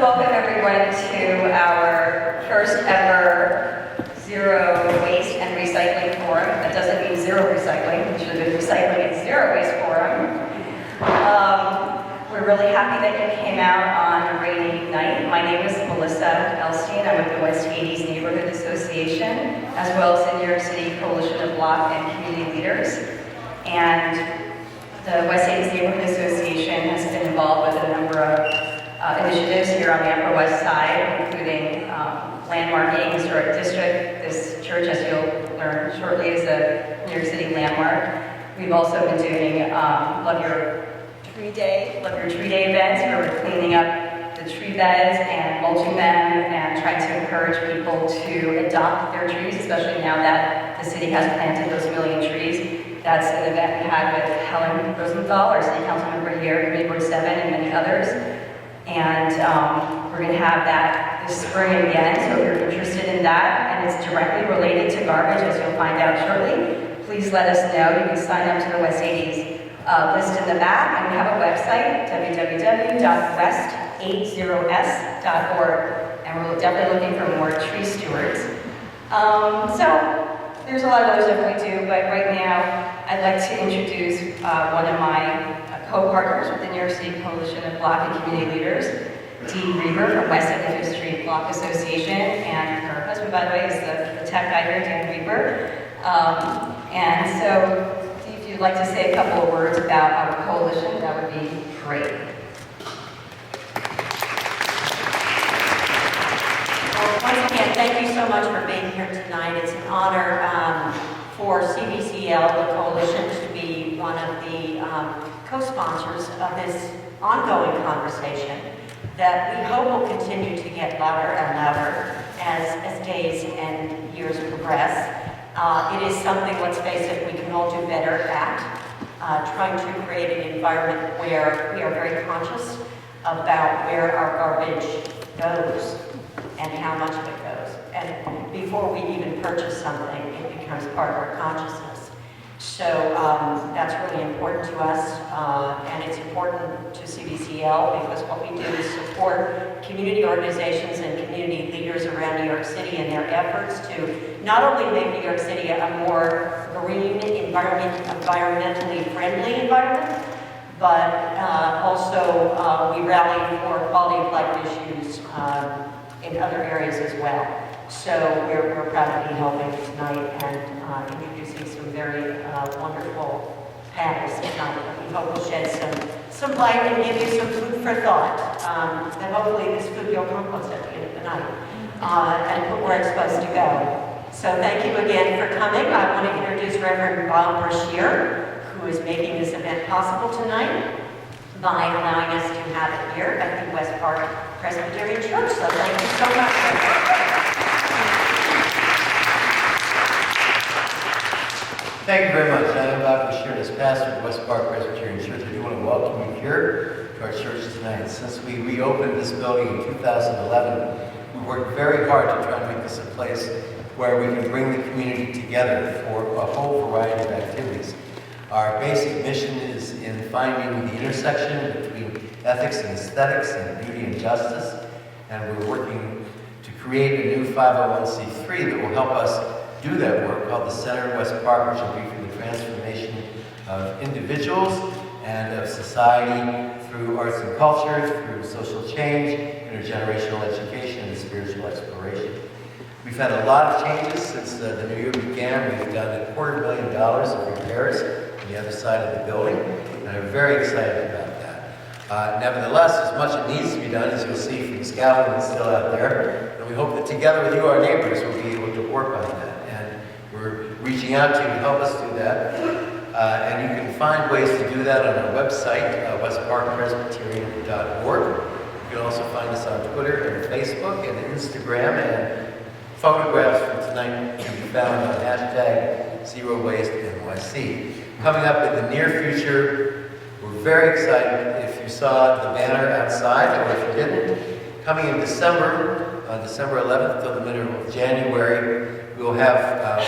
welcome everyone to our first ever Zero Waste and Recycling Forum. That doesn't mean zero recycling, it should have been Recycling and Zero Waste Forum. We're really happy that you came out on a rainy night. My name is Melissa Elstein. I'm with the West 80s Neighborhood Association, as well as the New York City Coalition of Block and Community Leaders. And the West 80s Neighborhood Association has been involved with a number of initiatives here on the Upper West Side, including landmarking historic district. This church, as you'll learn shortly, is a New York City landmark. We've also been doing Love Your Tree Day events, where we're cleaning up the tree beds and mulching them and trying to encourage people to adopt their trees, especially now that the city has planted those 1 million trees. That's an event we had with Helen Rosenthal, our city council member here, Committee Board 7, and many others. And we're going to have that this spring again, so if you're interested in that, and it's directly related to garbage, as you'll find out shortly, please let us know. You can sign up to the West 80s list in the back, and we have a website, www.west80s.org, and we're definitely looking for more tree stewards. So there's a lot of other stuff we do, but right now I'd like to introduce one of my co-partners with the New York City Coalition of Block and Community Leaders, Rieber from West 75th Street Block Association, and her husband, by the way, is the tech guy here, Rieber. And so if you'd like to say a couple of words about our coalition, that would be great. Well, once again, thank you so much for being here tonight. It's an honor for CBCL, the coalition, to be one of the co-sponsors of this ongoing conversation that we hope will continue to get louder and louder as days and years progress. It is something, let's face it, we can all do better at, trying to create an environment where we are very conscious about where our garbage goes and how much of it goes. And before we even purchase something, it becomes part of our consciousness. So that's really important to us, and it's important to CBCL because what we do is support community organizations and community leaders around New York City in their efforts to not only make New York City a more green, environmentally friendly environment, but also we rally for quality of life issues in other areas as well. So we're proud to be helping tonight and introducing some very wonderful panels tonight. We hope will shed some light and give you some food for thought. And hopefully this food you'll compost at the end of the night and put where it's supposed to go. So thank you again for coming. I want to introduce Reverend Brashear, who is making this event possible tonight by allowing us to have it here at the West Park Presbyterian Church. So thank you so much. Thank you very much. I am Brashear, as pastor of West Park Presbyterian Church. I do want to welcome you here to our church tonight. Since we reopened this building in 2011, we worked very hard to try to make this a place where we can bring the community together for a whole variety of activities. Our basic mission is in finding the intersection between ethics and aesthetics and beauty and justice, and we're working to create a new 501c3 that will help us do that work, called the Center West Park, which will be for the transformation of individuals and of society through arts and culture, through social change, intergenerational education, and spiritual exploration. We've had a lot of changes since the new year began. We've done $250,000 of repairs on the other side of the building, and I'm very excited about that. Nevertheless, as much as needs to be done, as you'll see from the scaffolding that's still out there, and we hope that together with you, our neighbors, we'll be able to work on that. We're reaching out to you to help us do that. And you can find ways to do that on our website, westparkpresbyterian.org. You can also find us on Twitter and Facebook and Instagram, and photographs from tonight can be found on #ZeroWasteNYC. Coming up in the near future, we're very excited. If you saw the banner outside, or if you didn't, coming in December, on December 11th till the middle of January, we will have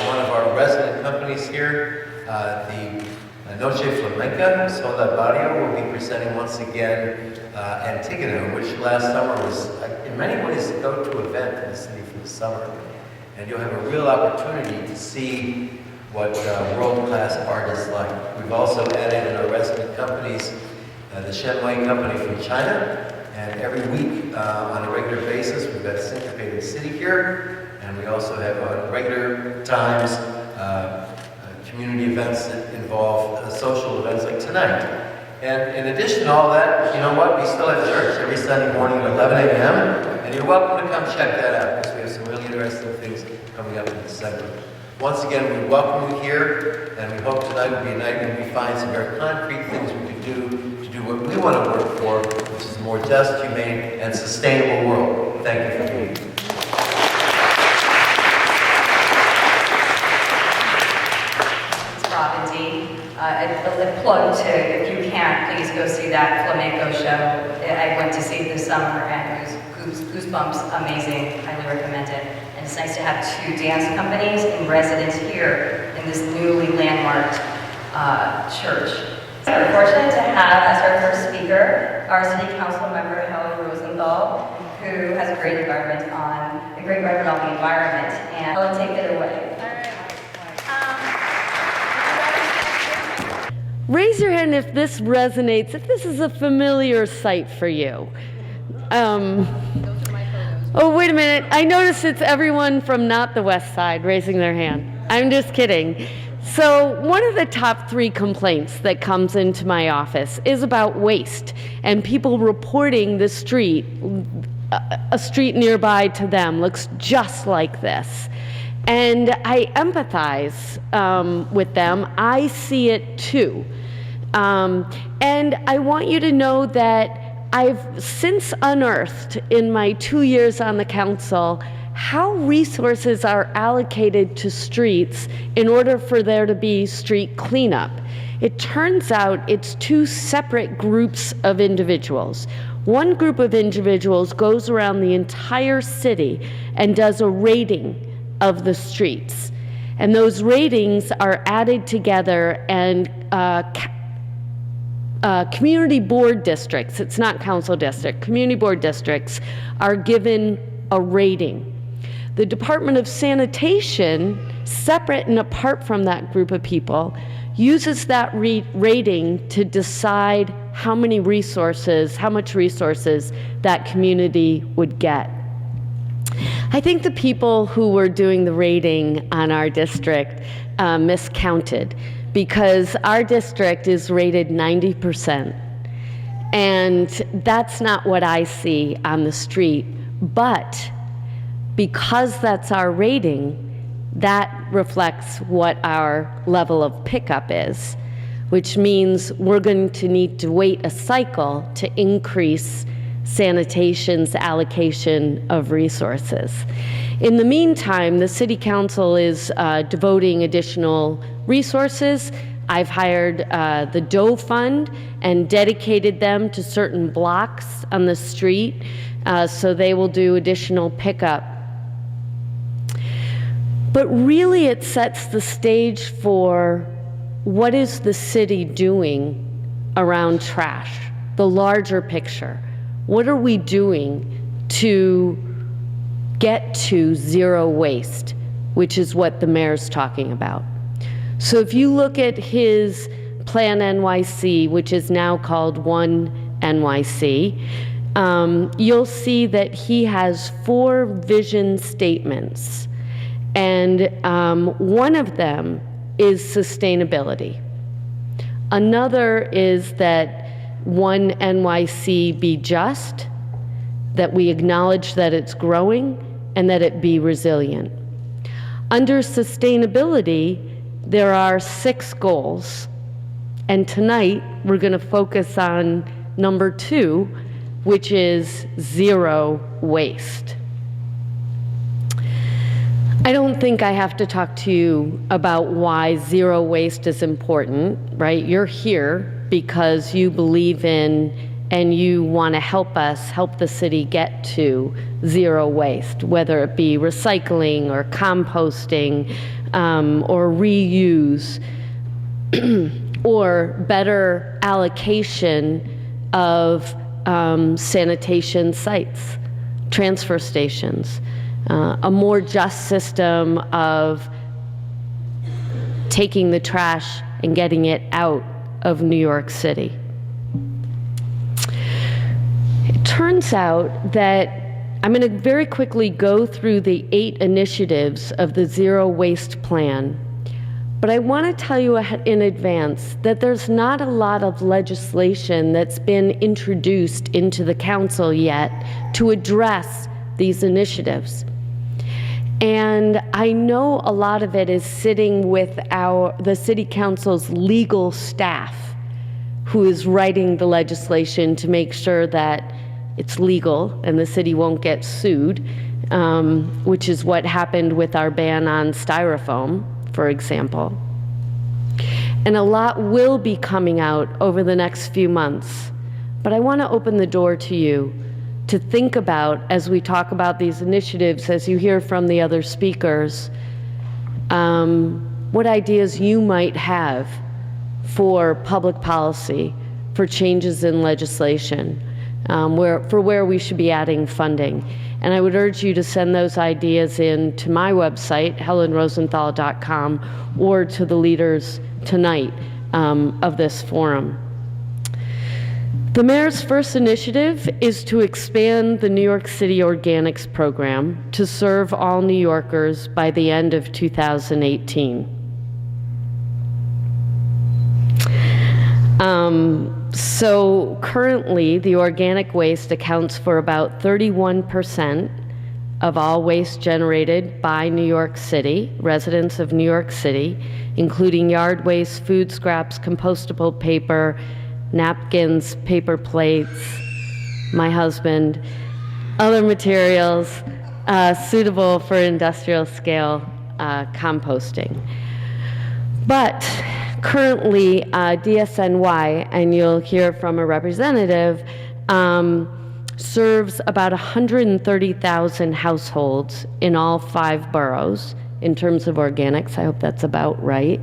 one of our resident companies here, the Noche Flamenca, Soledad Barrio will be presenting once again Antigona, which last summer was, in many ways, a go-to event in the city for the summer. And you'll have a real opportunity to see what world-class art is like. We've also added in our resident companies the Shenwei company from China, and every week on a regular basis we've got Syncopated City here, and we also have on regular times community events that involve social events like tonight. And in addition to all that, you know what? We still have church every Sunday morning at 11 a.m. And you're welcome to come check that out because we have some really interesting things coming up in December. Once again, we welcome you here, and we hope tonight will be a night when we find some very concrete things we can do to do what we want to work for, which is a more just, humane, and sustainable world. Thank you for being here. A plug to, if you can't, please go see that flamenco show. I went to see it this summer and it was goosebumps, amazing. Highly recommend it. And it's nice to have two dance companies in residence here in this newly landmarked church. So we're fortunate to have as our first speaker our city council member Helen Rosenthal, who has a great record on the environment. And Helen, take it away. Raise your hand if this resonates, if this is a familiar sight for you. Oh, wait a minute. I notice it's everyone from not the West Side raising their hand. I'm just kidding. So one of the top 3 complaints that comes into my office is about waste and people reporting the street, a street nearby to them looks just like this. And I empathize with them. I see it too. And I want you to know that I've since unearthed in my 2 years on the council how resources are allocated to streets in order for there to be street cleanup. It turns out it's 2 separate groups of individuals. One group of individuals goes around the entire city and does a rating of the streets. And those ratings are added together and community board districts, it's not council district, community board districts are given a rating. The Department of Sanitation, separate and apart from that group of people, uses that rating to decide how much resources that community would get. I think the people who were doing the rating on our district miscounted, because our district is rated 90%. And that's not what I see on the street. But because that's our rating, that reflects what our level of pickup is, which means we're going to need to wait a cycle to increase sanitation's allocation of resources. In the meantime, the City Council is devoting additional resources. I've hired the Doe Fund and dedicated them to certain blocks on the street, so they will do additional pickup. But really it sets the stage for what is the city doing around trash, the larger picture. What are we doing to get to zero waste, which is what the mayor's talking about? So if you look at his Plan NYC, which is now called One NYC, you'll see that he has 4 vision statements. And one of them is sustainability. Another is that One NYC be just, that we acknowledge that it's growing, and that it be resilient. Under sustainability, there are 6 goals. And tonight, we're going to focus on number 2, which is zero waste. I don't think I have to talk to you about why zero waste is important, right? You're here because you believe in and you want to help us, help the city get to zero waste, whether it be recycling or composting or reuse. or better allocation of sanitation sites, transfer stations, a more just system of taking the trash and getting it out of New York City. It turns out that I'm going to very quickly go through the 8 initiatives of the Zero Waste Plan, but I want to tell you in advance that there's not a lot of legislation that's been introduced into the council yet to address these initiatives. And I know a lot of it is sitting with the city council's legal staff, who is writing the legislation to make sure that it's legal and the city won't get sued, which is what happened with our ban on styrofoam, for example. And a lot will be coming out over the next few months. But I want to open the door to you to think about, as we talk about these initiatives, as you hear from the other speakers, what ideas you might have for public policy, for changes in legislation, where we should be adding funding. And I would urge you to send those ideas in to my website, helenrosenthal.com, or to the leaders tonight of this forum. The mayor's first initiative is to expand the New York City Organics program to serve all New Yorkers by the end of 2018. So currently, the organic waste accounts for about 31% of all waste generated by New York City, residents of New York City, including yard waste, food scraps, compostable paper, napkins, paper plates, my husband, other materials suitable for industrial scale composting. But currently, DSNY, and you'll hear from a representative, serves about 130,000 households in all 5 boroughs in terms of organics. I hope that's about right.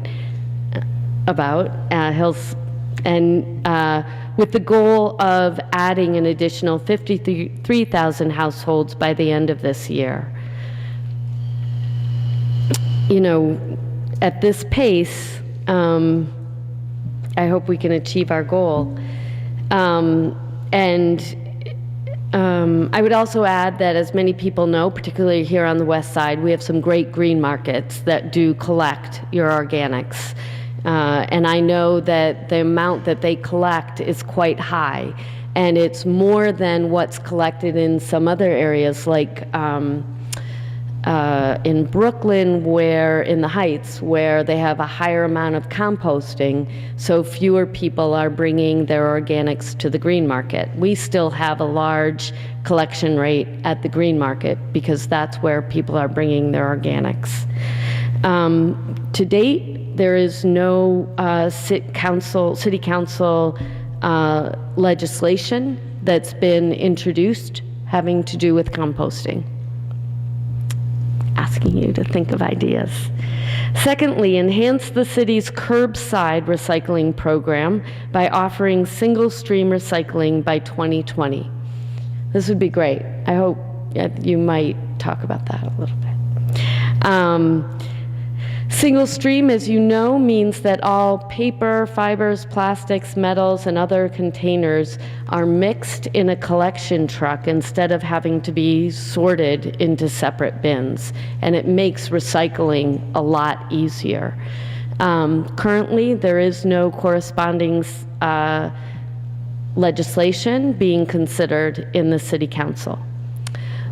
With the goal of adding an additional 53,000 households by the end of this year. You know, at this pace, I hope we can achieve our goal. I would also add that, as many people know, particularly here on the west side, we have some great green markets that do collect your organics. And I know that the amount that they collect is quite high, and it's more than what's collected in some other areas, like in Brooklyn, where in the Heights, where they have a higher amount of composting, so fewer people are bringing their organics to the green market. We still have a large collection rate at the green market because that's where people are bringing their organics. To date, there is no city council legislation that's been introduced having to do with composting. Asking you to think of ideas. Secondly, enhance the city's curbside recycling program by offering single-stream recycling by 2020. This would be great. I hope you might talk about that a little bit. Single stream, as you know, means that all paper, fibers, plastics, metals, and other containers are mixed in a collection truck instead of having to be sorted into separate bins, and it makes recycling a lot easier. Currently, there is no corresponding legislation being considered in the City Council.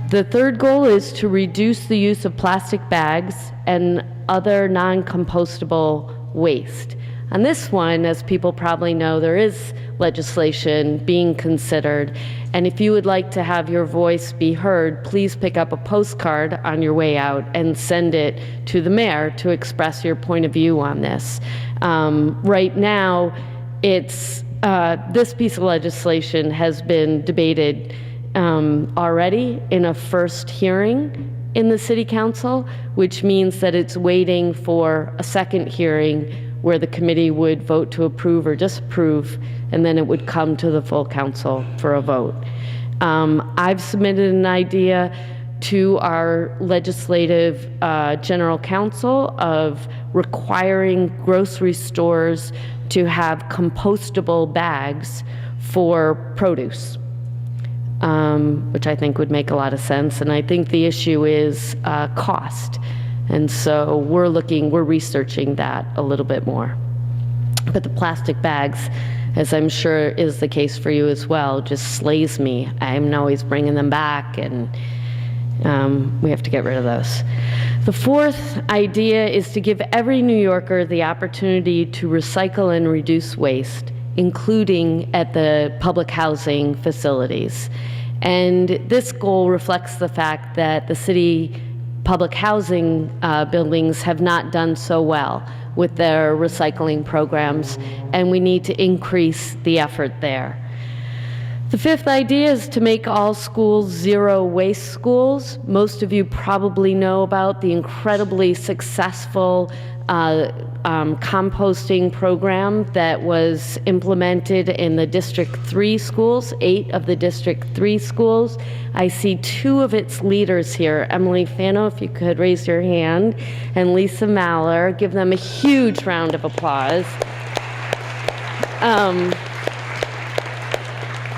The third goal is to reduce the use of plastic bags and other non-compostable waste. On this one, as people probably know, there is legislation being considered, and if you would like to have your voice be heard, please pick up a postcard on your way out and send it to the mayor to express your point of view on this. Right now, it's this piece of legislation has been debated already in a first hearing in the City Council, which means that it's waiting for a second hearing where the committee would vote to approve or disapprove, and then it would come to the full council for a vote. I've submitted an idea to our legislative general counsel of requiring grocery stores to have compostable bags for produce, which I think would make a lot of sense. And I think the issue is cost. And so we're researching that a little bit more. But the plastic bags, as I'm sure is the case for you as well, just slays me. I'm always bringing them back, and we have to get rid of those. The fourth idea is to give every New Yorker the opportunity to recycle and reduce waste, including at the public housing facilities. And this goal reflects the fact that the city public housing buildings have not done so well with their recycling programs, and we need to increase the effort there. The fifth idea is to make all schools zero waste schools. Most of you probably know about the incredibly successful composting program that was implemented in the District 3 schools, 8 of the District 3 schools. I see 2 of its leaders here. Emily Fano, if you could raise your hand, and Lisa Maller. Give them a huge round of applause.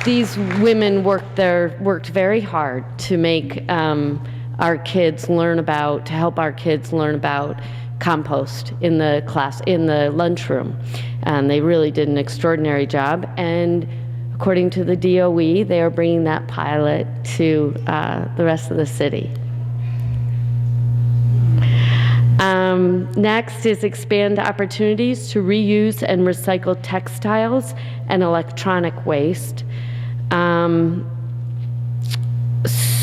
These women worked very hard to make our kids learn about, to help our kids learn about compost in the lunchroom. And they really did an extraordinary job. And according to the DOE, they are bringing that pilot to the rest of the city. Next is expand opportunities to reuse and recycle textiles and electronic waste.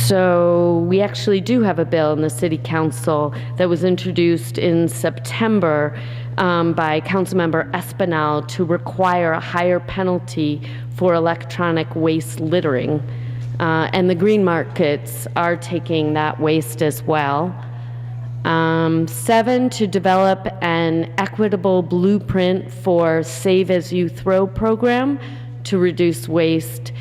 So we actually do have a bill in the City Council that was introduced in September by Councilmember Espinal to require a higher penalty for electronic waste littering. And the green markets are taking that waste as well. 7, to develop an equitable blueprint for Save As You Throw program to reduce waste,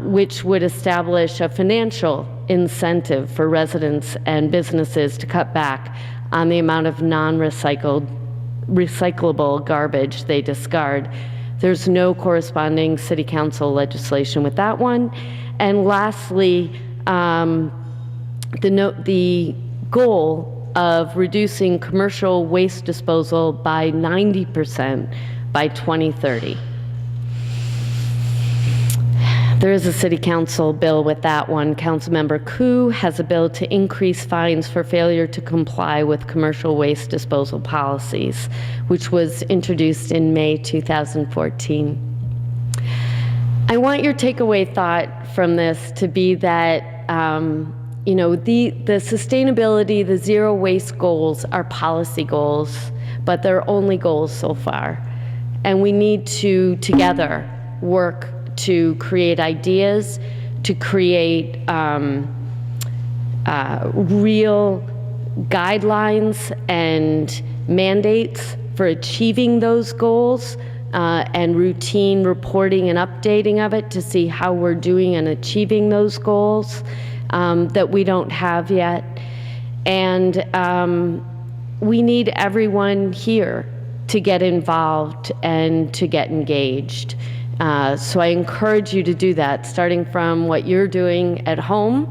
which would establish a financial incentive for residents and businesses to cut back on the amount of recyclable garbage they discard. There's no corresponding city council legislation with that one. And lastly, the goal of reducing commercial waste disposal by 90% by 2030. There is a city council bill with that one. Councilmember Koo has a bill to increase fines for failure to comply with commercial waste disposal policies, which was introduced in May 2014. I want your takeaway thought from this to be that the sustainability, the zero waste goals are policy goals, but they're only goals so far. And we need to together work to create ideas, to create real guidelines and mandates for achieving those goals, and routine reporting and updating of it to see how we're doing in achieving those goals that we don't have yet. And we need everyone here to get involved and to get engaged. So I encourage you to do that, starting from what you're doing at home,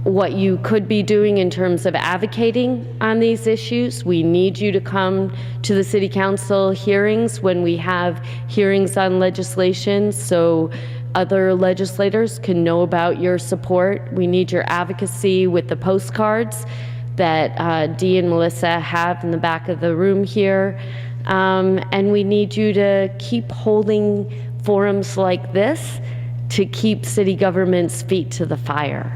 what you could be doing in terms of advocating on these issues. We need you to come to the City Council hearings when we have hearings on legislation so other legislators can know about your support. We need your advocacy with the postcards that Dee and Melissa have in the back of the room here. And we need you to keep holding forums like this to keep city government's feet to the fire.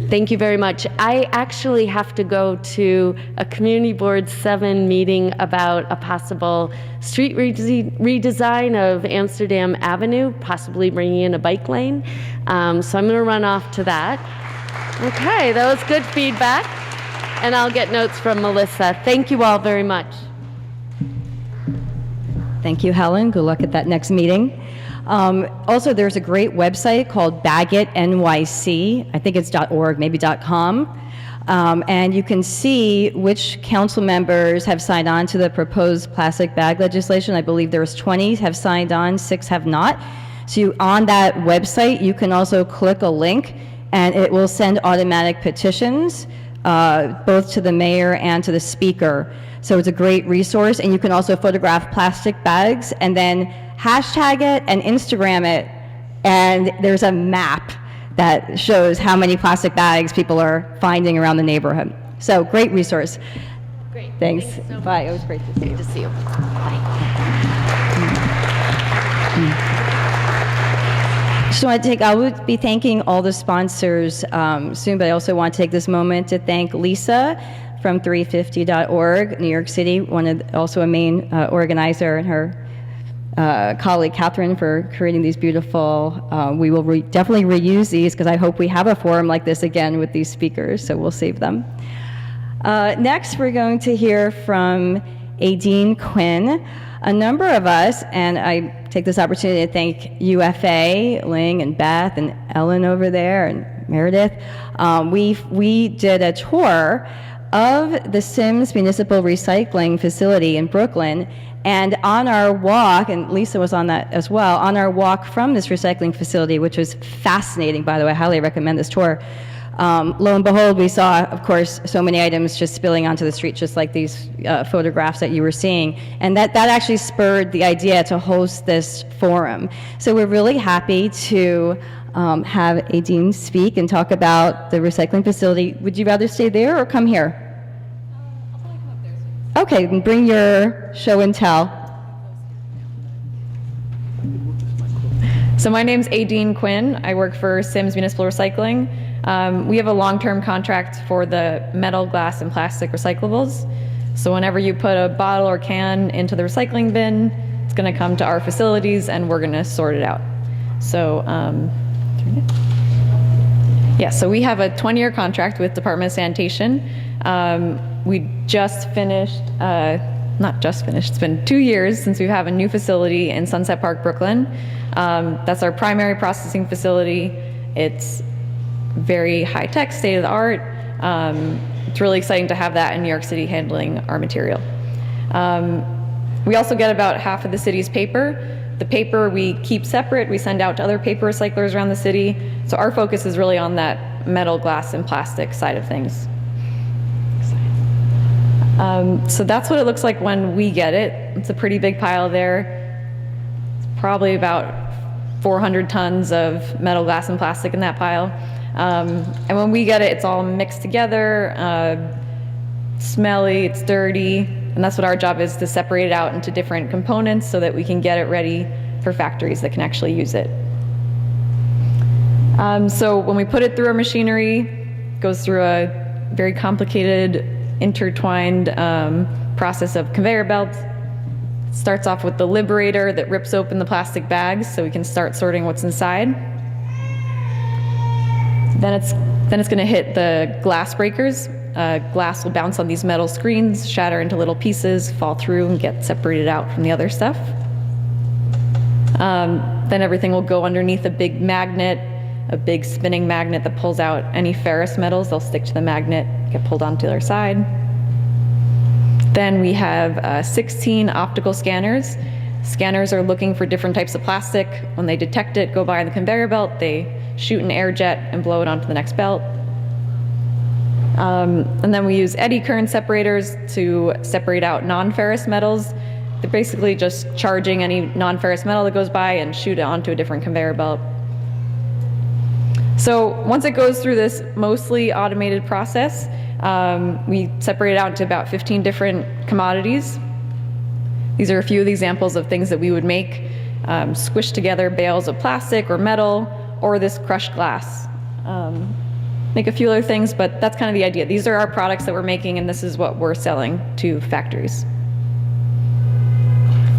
Thank you very much. I actually have to go to a Community Board 7 meeting about a possible street redesign of Amsterdam Avenue, possibly bringing in a bike lane. So I'm going to run off to that. Okay, that was good feedback. And I'll get notes from Melissa. Thank you all very much. Thank you, Helen. Good luck at that next meeting. Also, there's a great website called BaggettNYC. I think it's .org, maybe .com. And you can see which council members have signed on to the proposed plastic bag legislation. I believe there's 20 have signed on, 6 have not. So on that website, you can also click a link, and it will send automatic petitions, both to the mayor and to the speaker. So it's a great resource, and you can also photograph plastic bags and then hashtag it and Instagram it, and there's a map that shows how many plastic bags people are finding around the neighborhood. So great resource. Great. Thanks. Thanks so much. Bye. It was great to see you. Good to see you. Bye. Just want to I will be thanking all the sponsors soon, but I also want to take this moment to thank Lisa from 350.org, New York City, also a main organizer, and her colleague Catherine for creating these beautiful, we will definitely reuse these because I hope we have a forum like this again with these speakers, so we'll save them. Next, we're going to hear from Eadaoin Quinn. A number of us, and I take this opportunity to thank UFA, Ling and Beth and Ellen over there and Meredith. We did a tour of the Sims Municipal Recycling Facility in Brooklyn, and on our walk, and Lisa was on that as well, on our walk from this recycling facility, which was fascinating, by the way, I highly recommend this tour. Lo and behold, we saw, of course, so many items just spilling onto the street, just like these photographs that you were seeing. And that actually spurred the idea to host this forum. So we're really happy to have Eadaoin speak and talk about the recycling facility. Would you rather stay there or come here? I'll probably come up there. Okay, then bring your show and tell. So my name's Eadaoin Quinn. I work for Sims Municipal Recycling. We have a long-term contract for the metal, glass, and plastic recyclables. So whenever you put a bottle or can into the recycling bin, it's going to come to our facilities and we're going to sort it out. So, so we have a 20-year contract with Department of Sanitation. We just finished, not just finished, it's been 2 years since we have a new facility in Sunset Park, Brooklyn. That's our primary processing facility. It's very high-tech, state-of-the-art. It's really exciting to have that in New York City handling our material. We also get about half of the city's paper. The paper we keep separate, we send out to other paper recyclers around the city. So our focus is really on that metal, glass, and plastic side of things. So that's what it looks like when we get it. It's a pretty big pile there. It's probably about 400 tons of metal, glass, and plastic in that pile. And when we get it, it's all mixed together, smelly, it's dirty, and that's what our job is, to separate it out into different components so that we can get it ready for factories that can actually use it. So when we put it through our machinery, it goes through a very complicated, intertwined process of conveyor belts. It starts off with the liberator that rips open the plastic bags so we can start sorting what's inside. Then it's going to hit the glass breakers. Glass will bounce on these metal screens, shatter into little pieces, fall through, and get separated out from the other stuff. Then everything will go underneath a big magnet, a big spinning magnet that pulls out any ferrous metals. They'll stick to the magnet, get pulled onto the other side. Then we have 16 optical scanners. Scanners are looking for different types of plastic. When they detect it, go by on the conveyor belt, they shoot an air jet and blow it onto the next belt. And then we use eddy current separators to separate out non-ferrous metals. They're basically just charging any non-ferrous metal that goes by and shoot it onto a different conveyor belt. So once it goes through this mostly automated process, we separate it out into about 15 different commodities. These are a few of the examples of things that we would make, squish together bales of plastic or metal, or this crushed glass. Make a few other things, but that's kind of the idea. These are our products that we're making, and this is what we're selling to factories.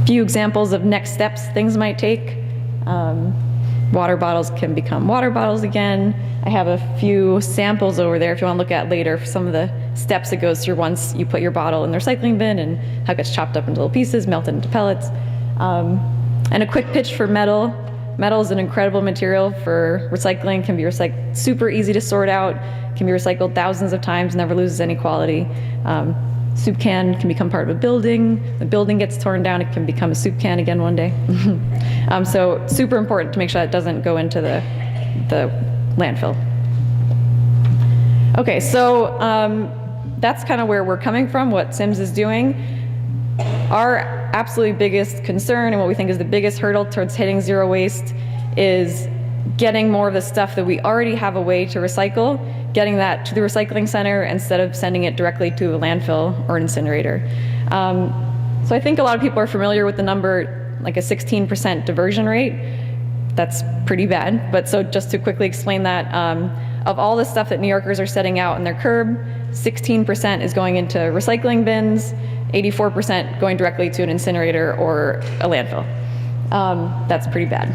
A few examples of next steps things might take. Water bottles can become water bottles again. I have a few samples over there if you want to look at later for some of the steps it goes through once you put your bottle in the recycling bin and how it gets chopped up into little pieces, melted into pellets. And a quick pitch for metal. Metal is an incredible material for recycling, can be recycled, super easy to sort out, can be recycled thousands of times, never loses any quality. Soup can become part of a building. The building gets torn down, it can become a soup can again one day. So super important to make sure that it doesn't go into the landfill. Okay, so that's kind of where we're coming from, what SIMS is doing. Our absolutely biggest concern and what we think is the biggest hurdle towards hitting zero waste is getting more of the stuff that we already have a way to recycle, getting that to the recycling center instead of sending it directly to a landfill or an incinerator. So I think a lot of people are familiar with the number, like a 16% diversion rate. That's pretty bad, but so just to quickly explain that, of all the stuff that New Yorkers are setting out on their curb, 16% is going into recycling bins, 84% going directly to an incinerator or a landfill. That's pretty bad.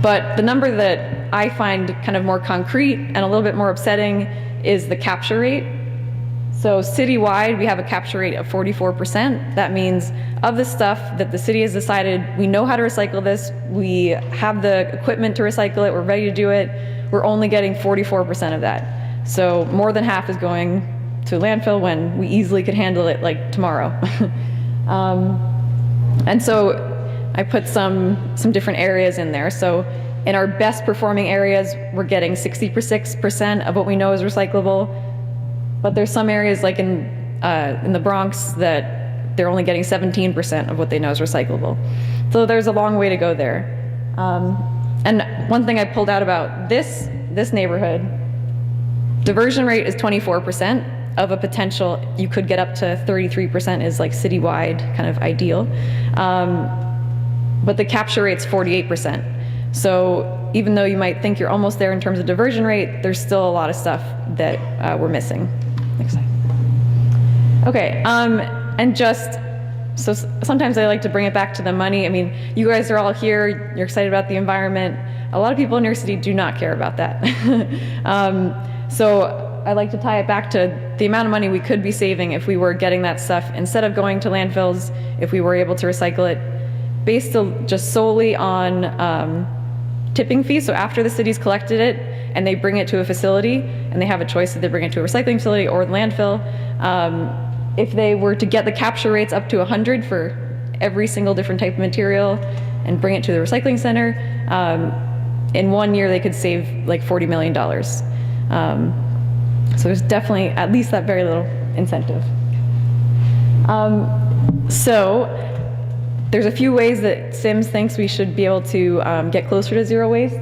But the number that I find kind of more concrete and a little bit more upsetting is the capture rate. So citywide, we have a capture rate of 44%. That means of the stuff that the city has decided, we know how to recycle this, we have the equipment to recycle it, we're ready to do it, we're only getting 44% of that. So more than half is going to a landfill when we easily could handle it like tomorrow. And so I put some different areas in there. So in our best performing areas, we're getting 66% of what we know is recyclable. But there's some areas like in the Bronx that they're only getting 17% of what they know is recyclable. So there's a long way to go there. And one thing I pulled out about this neighborhood, diversion rate is 24% of a potential. You could get up to 33% is like citywide kind of ideal. But the capture rate's 48%. So even though you might think you're almost there in terms of diversion rate, there's still a lot of stuff that we're missing. Next slide. Okay, and just, so sometimes I like to bring it back to the money. I mean, you guys are all here, you're excited about the environment. A lot of people in New York City do not care about that. So I like to tie it back to the amount of money we could be saving if we were getting that stuff, instead of going to landfills, if we were able to recycle it, based just solely on tipping fees. So after the city's collected it and they bring it to a facility and they have a choice if they bring it to a recycling facility or the landfill, if they were to get the capture rates up to 100 for every single different type of material and bring it to the recycling center, in 1 year they could save like $40 million. So there's definitely at least that very little incentive. So there's a few ways that SIMS thinks we should be able to get closer to zero waste.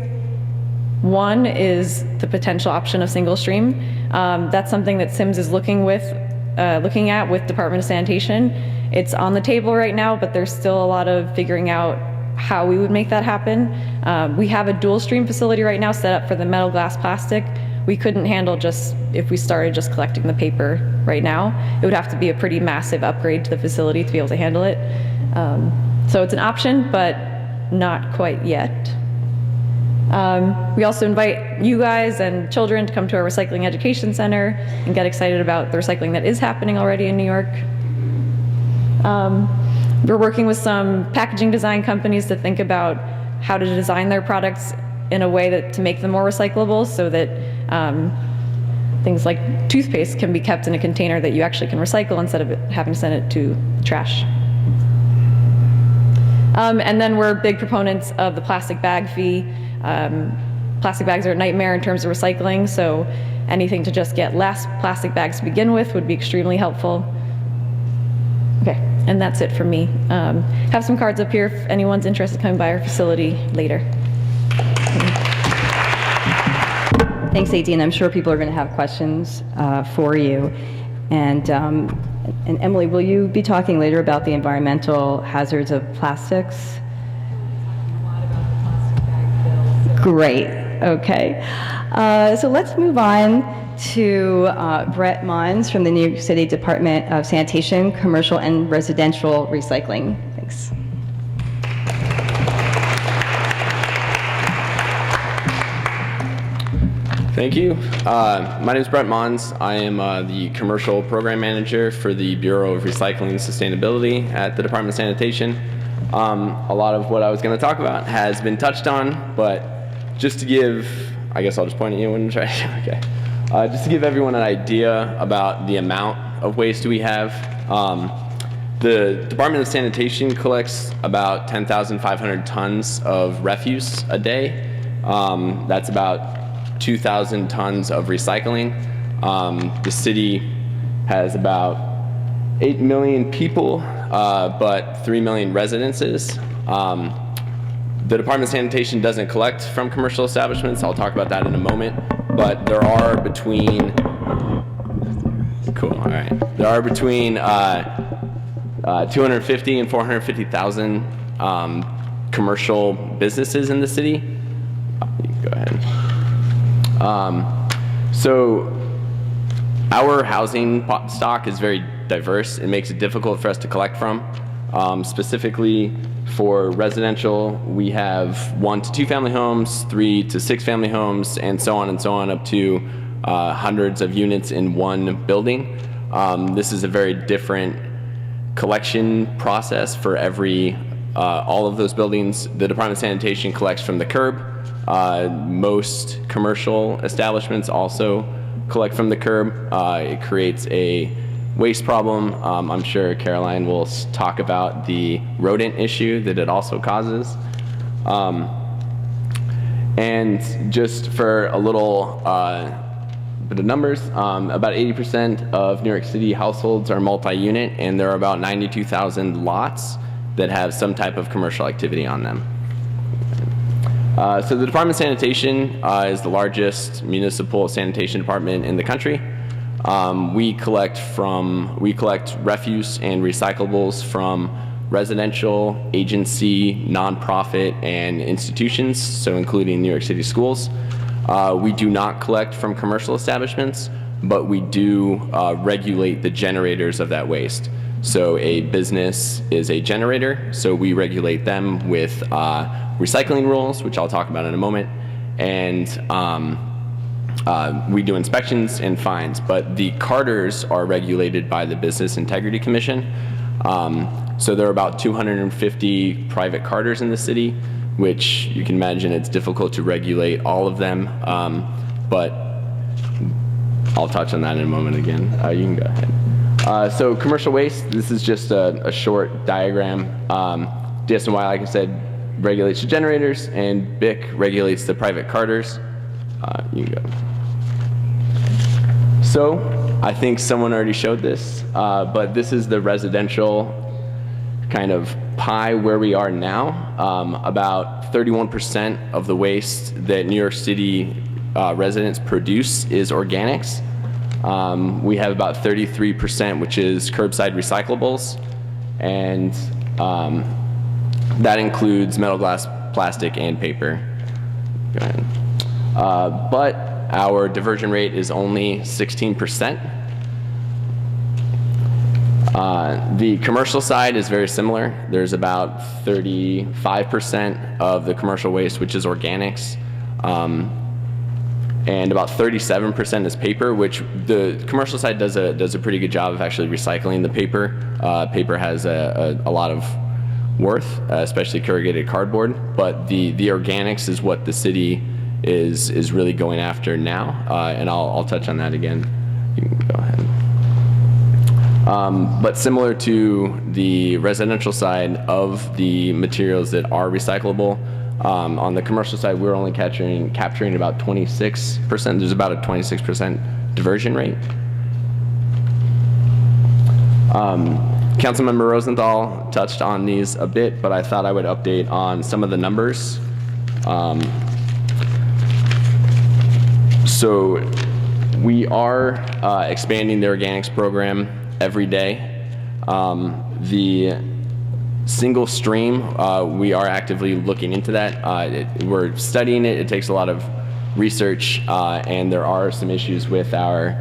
One is the potential option of single stream. That's something that SIMS is looking at with Department of Sanitation. It's on the table right now, but there's still a lot of figuring out how we would make that happen. We have a dual stream facility right now set up for the metal, glass, plastic. We couldn't handle if we started just collecting the paper right now. It would have to be a pretty massive upgrade to the facility to be able to handle it. So it's an option, but not quite yet. We also invite you guys and children to come to our recycling education center and get excited about the recycling that is happening already in New York. We're working with some packaging design companies to think about how to design their products in a way to make them more recyclable, so that things like toothpaste can be kept in a container that you actually can recycle instead of having to send it to trash. And then we're big proponents of the plastic bag fee. Plastic bags are a nightmare in terms of recycling, so anything to just get less plastic bags to begin with would be extremely helpful. Okay, and that's it for me. Have some cards up here if anyone's interested in coming by our facility later. Thanks, Eadaoin. I'm sure people are going to have questions for you. And Emily, will you be talking later about the environmental hazards of plastics? Great. Okay. So let's move on to Brett Mons from the New York City Department of Sanitation, Commercial and Residential Recycling. Thanks. Thank you. My name is Brett Mons. I am the Commercial Program Manager for the Bureau of Recycling and Sustainability at the Department of Sanitation. A lot of what I was going to talk about has been touched on, but just to give, I guess I'll just point at you and try. Okay. Just to give everyone an idea about the amount of waste we have. The Department of Sanitation collects about 10,500 tons of refuse a day. That's about 2,000 tons of recycling. The city has about 8 million people, but 3 million residences. The Department of Sanitation doesn't collect from commercial establishments. I'll talk about that in a moment. But there are between, cool, all right. There are between 250 and 450,000 commercial businesses in the city. You can go ahead. So our housing stock is very diverse. It makes it difficult for us to collect from. Specifically for residential, we have 1 to 2 family homes, 3 to 6 family homes, and so on, up to hundreds of units in one building. This is a very different collection process for all of those buildings. The Department of Sanitation collects from the curb. Most commercial establishments also collect from the curb. It creates a waste problem. I'm sure Caroline will talk about the rodent issue that it also causes. And just for a little bit of numbers, about 80% of New York City households are multi-unit, and there are about 92,000 lots that have some type of commercial activity on them. So the Department of Sanitation is the largest municipal sanitation department in the country. We collect refuse and recyclables from residential, agency, nonprofit, and institutions, so including New York City schools. We do not collect from commercial establishments, but we do regulate the generators of that waste. So a business is a generator, so we regulate them with recycling rules, which I'll talk about in a moment, and we do inspections and fines, but the carters are regulated by the Business Integrity Commission. So there are about 250 private carters in the city, which you can imagine it's difficult to regulate all of them, but I'll touch on that in a moment again. You can go ahead. So commercial waste, this is just a short diagram. DSNY, like I said, regulates the generators, and BIC regulates the private carters. You can go. So I think someone already showed this, but this is the residential kind of pie where we are now. About 31% of the waste that New York City residents produce is organics. We have about 33%, which is curbside recyclables, and that includes metal, glass, plastic, and paper. Go ahead. But our diversion rate is only 16%. The commercial side is very similar. There's about 35% of the commercial waste, which is organics, and about 37% is paper, which the commercial side does a pretty good job of actually recycling the paper. Paper has a lot of worth, especially corrugated cardboard, but the organics is what the city is really going after now, and I'll touch on that again. You can go ahead. But similar to the residential side of the materials that are recyclable, on the commercial side, we're only capturing about 26%. There's about a 26% diversion rate. Councilmember Rosenthal touched on these a bit, but I thought I would update on some of the numbers. So we are expanding the organics program every day. The single stream, we are actively looking into that. We're studying it. It takes a lot of research, and there are some issues with our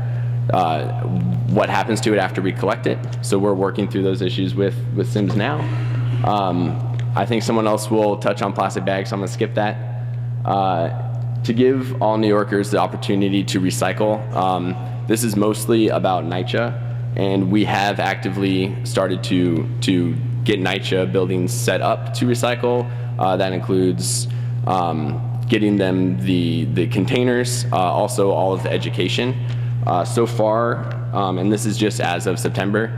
what happens to it after we collect it. So we're working through those issues with Sims now. I think someone else will touch on plastic bags, so I'm gonna skip that. To give all New Yorkers the opportunity to recycle, this is mostly about NYCHA, and we have actively started to get NYCHA buildings set up to recycle. That includes getting them the containers, also all of the education. So far, and this is just as of September,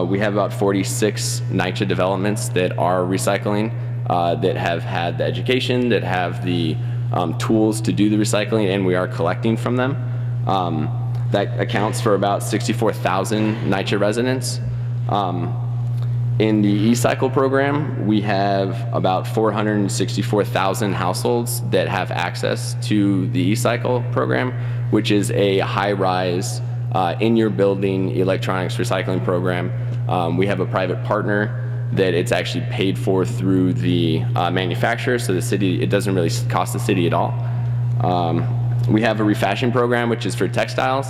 we have about 46 NYCHA developments that are recycling, that have had the education, that have the tools to do the recycling, and we are collecting from them. That accounts for about 64,000 NYCHA residents. In the e-cycle program, we have about 464,000 households that have access to the e-cycle program, which is a high-rise, in-your-building electronics recycling program. We have a private partner that it's actually paid for through the manufacturer, so the city, it doesn't really cost the city at all. We have a refashion program, which is for textiles.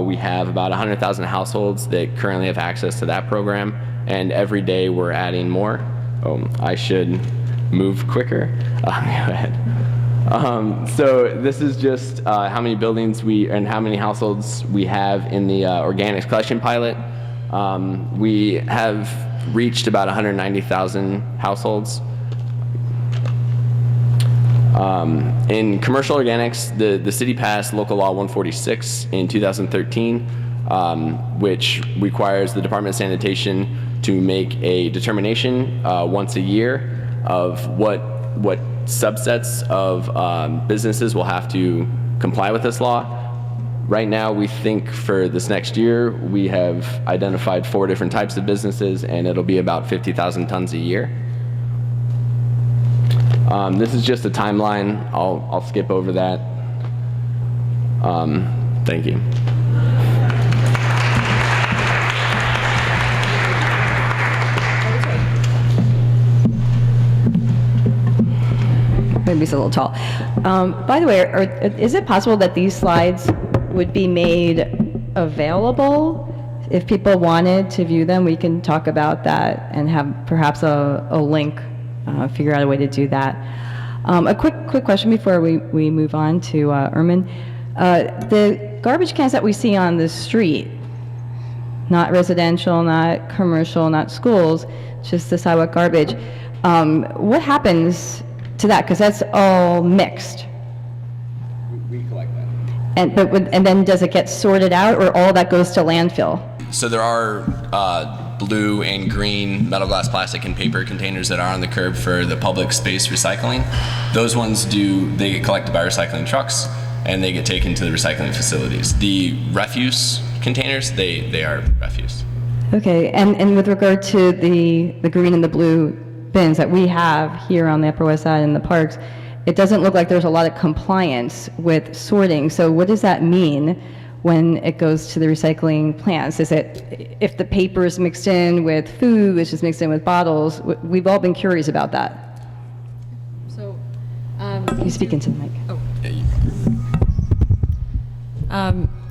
We have about 100,000 households that currently have access to that program, and every day we're adding more. I should move quicker. Go ahead. So this is just how many buildings and how many households we have in the organics collection pilot. We have reached about 190,000 households. In commercial organics, the city passed Local Law 146 in 2013, which requires the Department of Sanitation to make a determination once a year of what subsets of businesses will have to comply with this law. Right now, we think for this next year, we have identified 4 different types of businesses, and it'll be about 50,000 tons a year. This is just a timeline. I'll skip over that. Thank you. Maybe it's a little tall. By the way, is it possible that these slides would be made available? If people wanted to view them, we can talk about that and have perhaps a link, figure out a way to do that. A quick question before we move on to Ermin. The garbage cans that we see on the street, not residential, not commercial, not schools, just the sidewalk garbage, what happens to that? Because that's all mixed. We collect that. And then does it get sorted out, or all that goes to landfill? So there are blue and green metal, glass, plastic, and paper containers that are on the curb for the public space recycling. Those ones they get collected by recycling trucks, and they get taken to the recycling facilities. The refuse containers, they are refuse. Okay, and with regard to the green and the blue bins that we have here on the Upper West Side in the parks, it doesn't look like there's a lot of compliance with sorting. So what does that mean when it goes to the recycling plants? Is it, if the paper is mixed in with food, it's just mixed in with bottles? We've all been curious about that. So, Can you speak into the mic?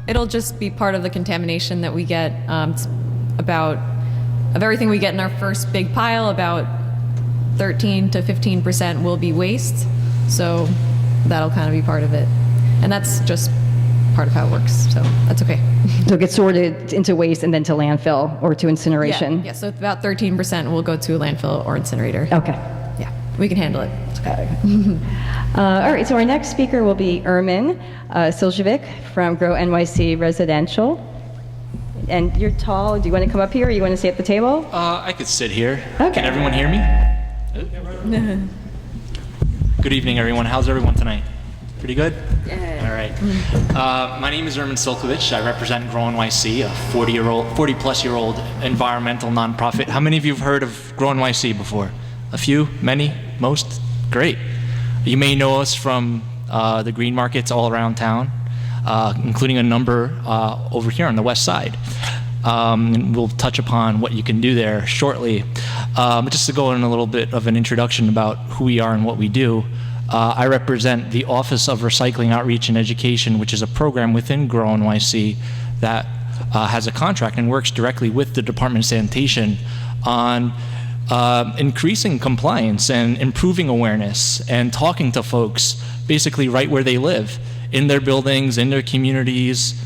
It'll just be part of the contamination that we get. It's about, of everything we get in our first big pile, about 13 to 15% will be waste. So that'll kind of be part of it. And that's just part of how it works, so that's okay. So it gets sorted into waste and then to landfill or to incineration? Yeah, so about 13% will go to a landfill or incinerator. Okay. Yeah, we can handle it. It's okay. All right, so our next speaker will be Ermin Siljkovic from GrowNYC Residential. And you're tall. Do you want to come up here, or you want to stay at the table? I could sit here. Okay. Can everyone hear me? Good evening, everyone. How's everyone tonight? Pretty good? Yeah. All right. My name is Ermin Siljkovic. I represent GrowNYC, a 40-plus-year-old environmental nonprofit. How many of you have heard of GrowNYC before? A few? Many? Most? Great. You may know us from the green markets all around town, including a number over here on the west side. And we'll touch upon what you can do there shortly. But just to go in a little bit of an introduction about who we are and what we do, I represent the Office of Recycling Outreach and Education, which is a program within GrowNYC that has a contract and works directly with the Department of Sanitation on increasing compliance and improving awareness and talking to folks basically right where they live, in their buildings, in their communities,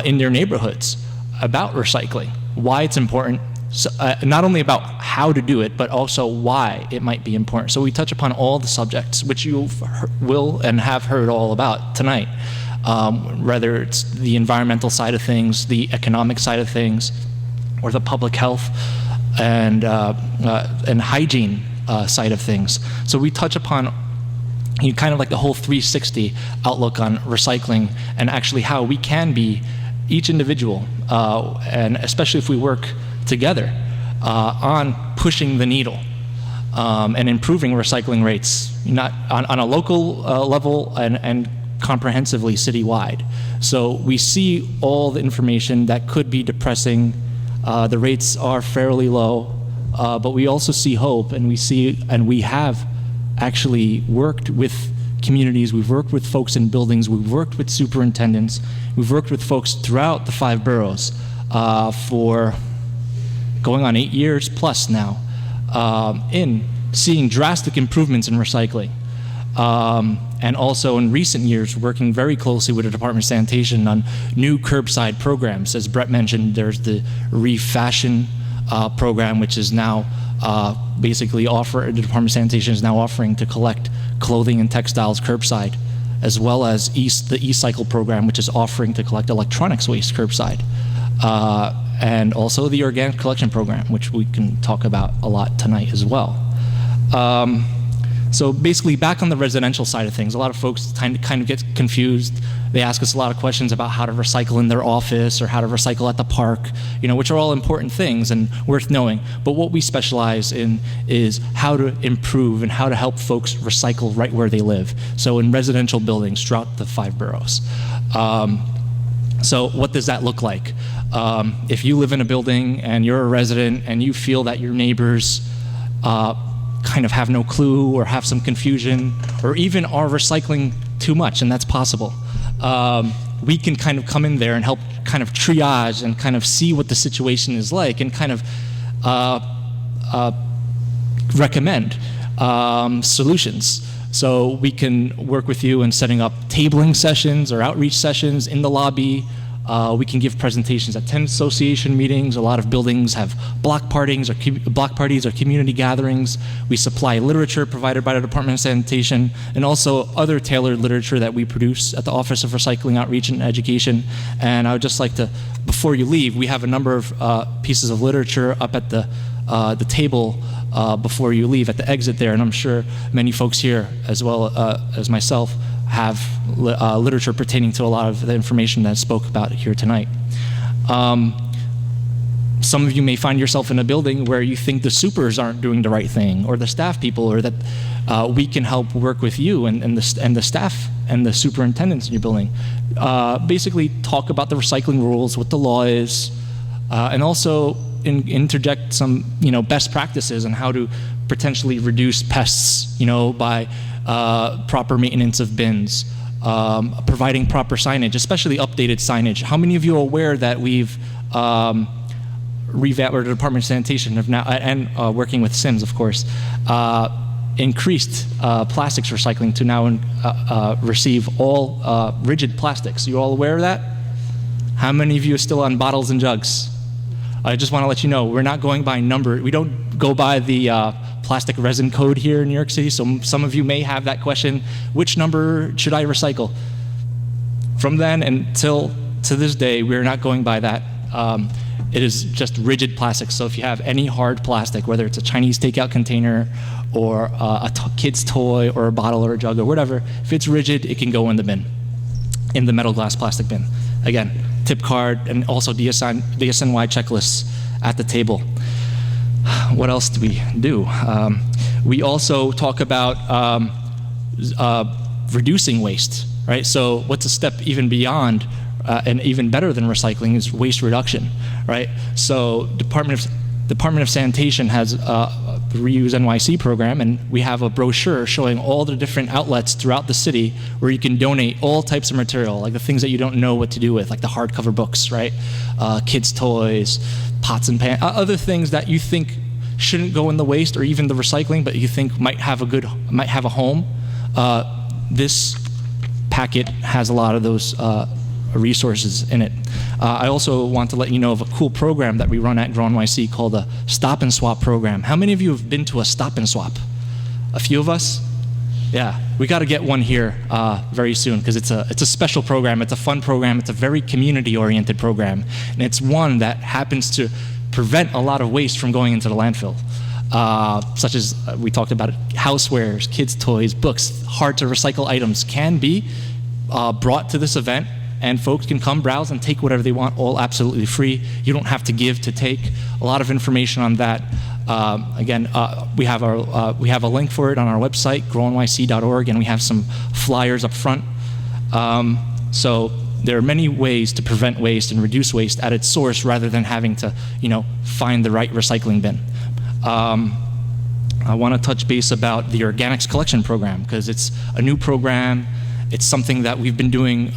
in their neighborhoods, about recycling, why it's important, not only about how to do it, but also why it might be important. So we touch upon all the subjects, which you will and have heard all about tonight, whether it's the environmental side of things, the economic side of things, or the public health and hygiene side of things. So we touch upon kind of like the whole 360 outlook on recycling, and actually how we can be each individual, and especially if we work together on pushing the needle and improving recycling rates, not on a local level and comprehensively citywide. So we see all the information that could be depressing. The rates are fairly low, but we also see hope, and we have actually worked with communities, we've worked with folks in buildings, we've worked with superintendents, we've worked with folks throughout the 5 boroughs for going on 8 years plus now, in seeing drastic improvements in recycling. And also in recent years, working very closely with the Department of Sanitation on new curbside programs. As Brett mentioned, there's the Refashion program, which is now basically the Department of Sanitation is now offering to collect clothing and textiles curbside, as well as the eCycle program, which is offering to collect electronics waste curbside. And also the organic collection program, which we can talk about a lot tonight as well. So basically, back on the residential side of things, a lot of folks kind of get confused. They ask us a lot of questions about how to recycle in their office or how to recycle at the park, which are all important things and worth knowing. But what we specialize in is how to improve and how to help folks recycle right where they live. So in residential buildings throughout the 5 boroughs. So what does that look like? If you live in a building and you're a resident and you feel that your neighbors kind of have no clue or have some confusion or even are recycling too much, and that's possible, we can kind of come in there and help kind of triage and kind of see what the situation is like and kind of recommend solutions. So we can work with you in setting up tabling sessions or outreach sessions in the lobby. We can give presentations at tenant association meetings. A lot of buildings have block parties or community gatherings. We supply literature provided by the Department of Sanitation, and also other tailored literature that we produce at the Office of Recycling Outreach and Education. And I would just like to, before you leave, we have a number of pieces of literature up at the table before you leave at the exit there, and I'm sure many folks here, as well as myself, have literature pertaining to a lot of the information that I spoke about here tonight. Some of you may find yourself in a building where you think the supers aren't doing the right thing, or the staff people, or that we can help work with you and the staff and the superintendents in your building. Basically talk about the recycling rules, what the law is, and also interject some best practices on how to potentially reduce pests, by proper maintenance of bins, providing proper signage, especially updated signage. How many of you are aware that we've revamped, or the Department of Sanitation have now, and working with Sims, of course, increased plastics recycling to now receive all rigid plastics. You all aware of that? How many of you are still on bottles and jugs? I just want to let you know, we're not going by number. We don't go by the plastic resin code here in New York City, so some of you may have that question, which number should I recycle? From then until to this day, we're not going by that. It is just rigid plastic, so if you have any hard plastic, whether it's a Chinese takeout container or a kid's toy or a bottle or a jug or whatever, if it's rigid, it can go in the bin, in the metal glass plastic bin. Again, tip card and also DSNY checklists at the table. What else do we do? We also talk about reducing waste, right? So what's a step even beyond and even better than recycling is waste reduction, right? So Department of Sanitation has the Reuse NYC program, and we have a brochure showing all the different outlets throughout the city where you can donate all types of material, like the things that you don't know what to do with, like the hardcover books, right? Kids' toys, pots and pans, other things that you think shouldn't go in the waste or even the recycling, but you think might have a home. This packet has a lot of those resources in it. I also want to let you know of a cool program that we run at GrowNYC called a Stop and Swap program. How many of you have been to a Stop and Swap? A few of us? Yeah, we got to get one here very soon because it's a special program. It's a fun program. It's a very community-oriented program, and it's one that happens to prevent a lot of waste from going into the landfill, such as we talked about housewares, kids' toys, books, hard-to-recycle items can be brought to this event, and folks can come browse and take whatever they want, all absolutely free. You don't have to give to take. A lot of information on that. Again, we have a link for it on our website, GrowNYC.org, and we have some flyers up front. So there are many ways to prevent waste and reduce waste at its source rather than having to, find the right recycling bin. I want to touch base about the organics collection program because it's a new program. It's something that we've been doing,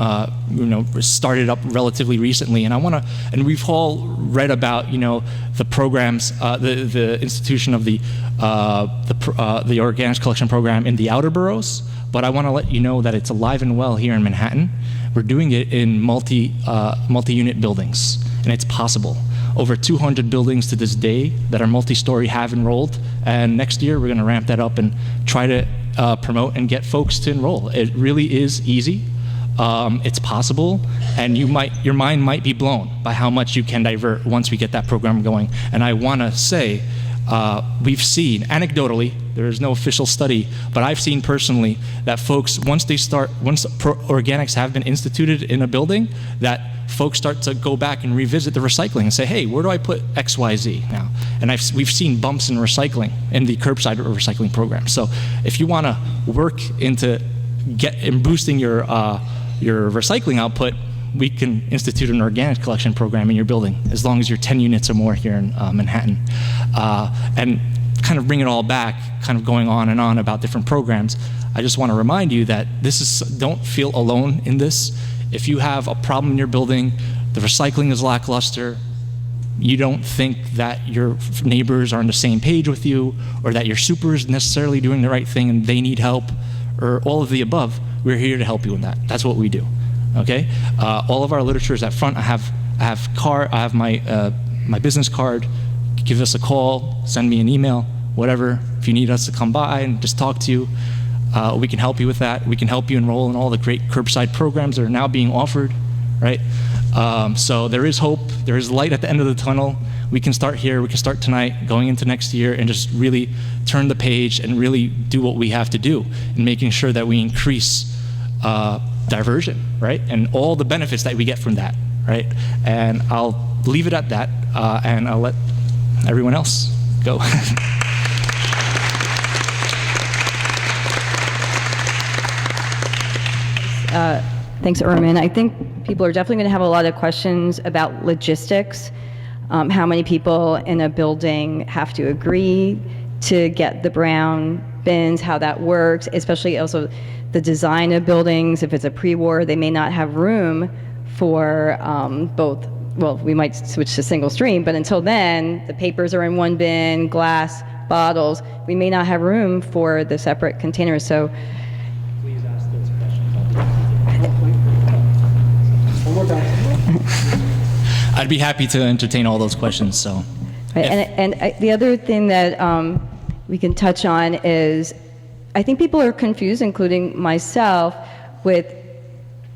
started up relatively recently, and we've all read about, the programs, the institution of the organics collection program in the outer boroughs. But I want to let you know that it's alive and well here in Manhattan. We're doing it in multi-unit buildings, and it's possible. Over 200 buildings to this day that are multi-story have enrolled, and next year we're going to ramp that up and try to promote and get folks to enroll. It really is easy. It's possible, and your mind might be blown by how much you can divert once we get that program going. And I want to say, we've seen anecdotally, there is no official study, but I've seen personally that folks, once organics have been instituted in a building, that folks start to go back and revisit the recycling and say, hey, where do I put XYZ now? And we've seen bumps in recycling in the curbside recycling program. So if you want to work into boosting your recycling output, we can institute an organic collection program in your building as long as you're 10 units or more here in Manhattan. And kind of bring it all back, kind of going on and on about different programs. I just want to remind you that don't feel alone in this. If you have a problem in your building, the recycling is lackluster, you don't think that your neighbors are on the same page with you, or that your super is necessarily doing the right thing and they need help, or all of the above, we're here to help you in that. That's what we do. Okay? All of our literature is at front. I have my business card. Give us a call, send me an email, whatever. If you need us to come by and just talk to you, we can help you with that. We can help you enroll in all the great curbside programs that are now being offered, right? So there is hope. There is light at the end of the tunnel. We can start here. We can start tonight, going into next year, and just really turn the page and really do what we have to do in making sure that we increase diversion, right? And all the benefits that we get from that, right? And I'll leave it at that, and I'll let everyone else go. Thanks, Ermin. I think people are definitely going to have a lot of questions about logistics, how many people in a building have to agree to get the brown bins, how that works, especially also the design of buildings. If it's a pre-war, they may not have room for both. Well, we might switch to single stream, but until then, the papers are in one bin, glass, bottles. We may not have room for the separate containers. So please ask those questions. I'd be happy to entertain all those questions. So, and the other thing that we can touch on is, I think people are confused, including myself, with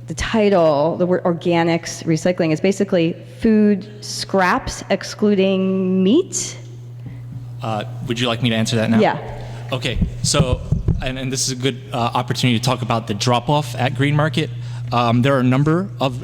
the title. The word organics recycling is basically food scraps excluding meat. Would you like me to answer that now? Yeah. Okay. So, and this is a good opportunity to talk about the drop-off at Green Market. There are a number of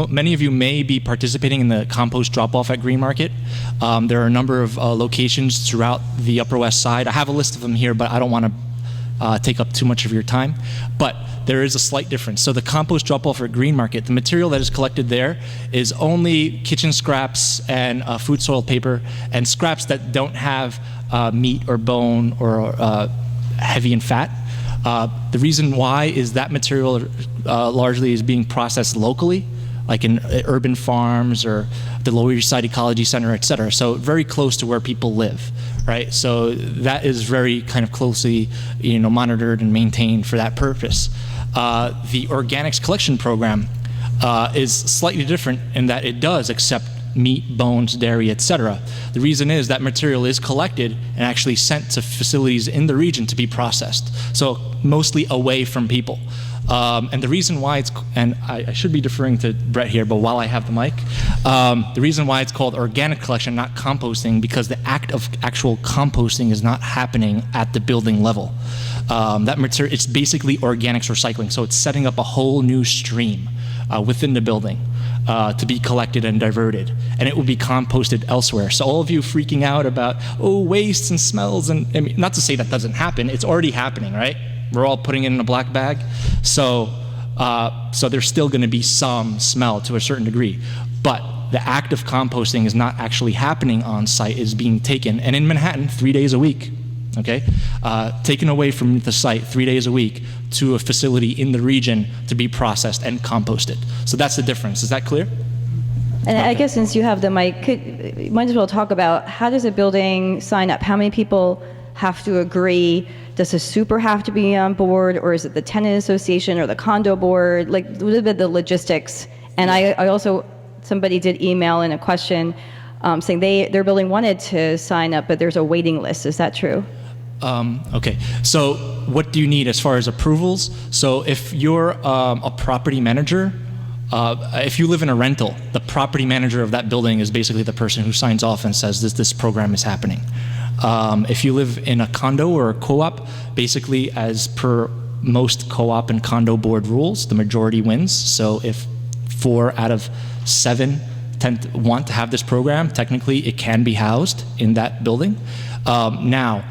many of you may be participating in the compost drop-off at Green Market. There are a number of locations throughout the Upper West Side. I have a list of them here, but I don't want to take up too much of your time. But there is a slight difference. So the compost drop-off at Green Market, the material that is collected there is only kitchen scraps and food soil paper and scraps that don't have meat or bone or heavy in fat. The reason why is that material largely is being processed locally, like in urban farms or the Lower East Side Ecology Center, et cetera. So very close to where people live, right? So that is very kind of closely, monitored and maintained for that purpose. The organics collection program is slightly different in that it does accept meat, bones, dairy, etc. The reason is that material is collected and actually sent to facilities in the region to be processed, so mostly away from people. And the reason why it's, and I should be deferring to Brett here, but while I have the mic, the reason why it's called organic collection, not composting, because the act of actual composting is not happening at the building level. That material, it's basically organics recycling, so it's setting up a whole new stream within the building to be collected and diverted, and it will be composted elsewhere. So all of you freaking out about, oh, wastes and smells, and I mean, not to say that doesn't happen, it's already happening, right? We're all putting it in a black bag. So there's still gonna be some smell to a certain degree, but the act of composting is not actually happening on site, it's being taken, and in Manhattan, 3 days a week, okay? Taken away from the site 3 days a week to a facility in the region to be processed and composted. So that's the difference, is that clear? And I guess since you have the mic, you might as well talk about how does a building sign up? How many people have to agree? Does a super have to be on board, or is it the tenant association or the condo board? Like a little bit of the logistics. And I also, somebody did email in a question saying their building wanted to sign up, but there's a waiting list. Is that true? Okay, so what do you need as far as approvals? So if you're a property manager, if you live in a rental, the property manager of that building is basically the person who signs off and says this program is happening. If you live in a condo or a co-op, basically as per most co-op and condo board rules, the majority wins. So if 4 out of 7 want to have this program, technically it can be housed in that building. Now,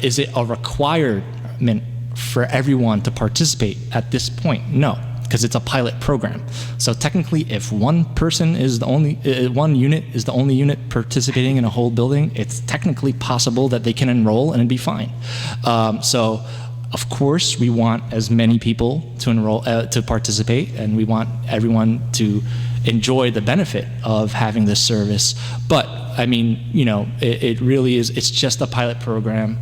is it a requirement for everyone to participate at this point? No, because it's a pilot program. So technically, if one person is the only, one unit is the only unit participating in a whole building, it's technically possible that they can enroll and it'd be fine. So, of course, we want as many people to enroll, to participate, and we want everyone to enjoy the benefit of having this service. But I mean, you know, it really is, it's just a pilot program.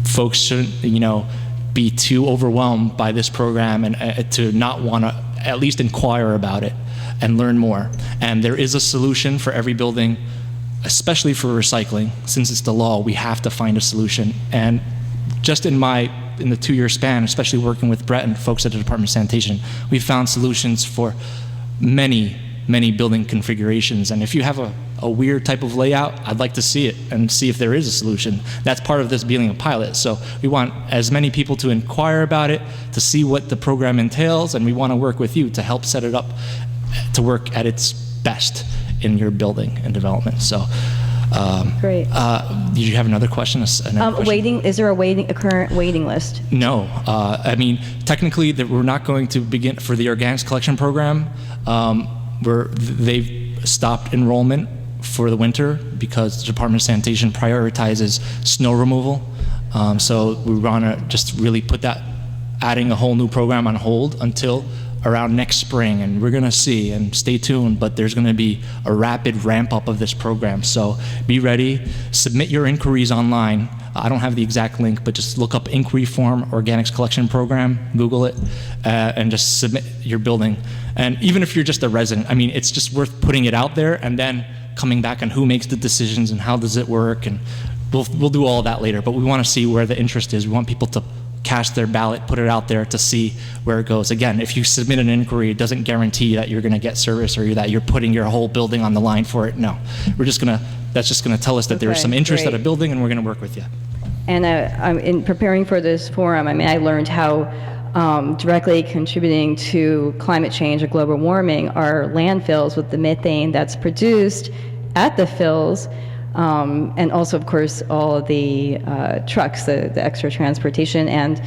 Folks shouldn't, you know, be too overwhelmed by this program and to not want to at least inquire about it and learn more. And there is a solution for every building, especially for recycling. Since it's the law, we have to find a solution. And just in the 2-year span, especially working with Brett and folks at the Department of Sanitation, we found solutions for many building configurations. And if you have a weird type of layout, I'd like to see it and see if there is a solution. That's part of this being a pilot. So we want as many people to inquire about it, to see what the program entails, and we want to work with you to help set it up to work at its best in your building and development. So, Great. Did you have another question? Waiting? Is there a current waiting list? No. I mean, technically, we're not going to begin for the organics collection program. They've stopped enrollment for the winter because the Department of Sanitation prioritizes snow removal. So we want to just really put that, adding a whole new program on hold until around next spring, and we're going to see, and stay tuned, but there's going to be a rapid ramp up of this program. So be ready, submit your inquiries online. I don't have the exact link, but just look up inquiry form organics collection program, Google it, and just submit your building. And even if you're just a resident, I mean, it's just worth putting it out there and then coming back on who makes the decisions and how does it work, and we'll do all of that later, but we want to see where the interest is. We want people to cast their ballot, put it out there to see where it goes. Again, if you submit an inquiry, it doesn't guarantee that you're going to get service or that you're putting your whole building on the line for it. No, that's just going to tell us that there's some interest at a building, and we're going to work with you. And in preparing for this forum, I mean, I learned how directly contributing to climate change or global warming are landfills with the methane that's produced at the fills. And also, of course, all of the trucks, the extra transportation, and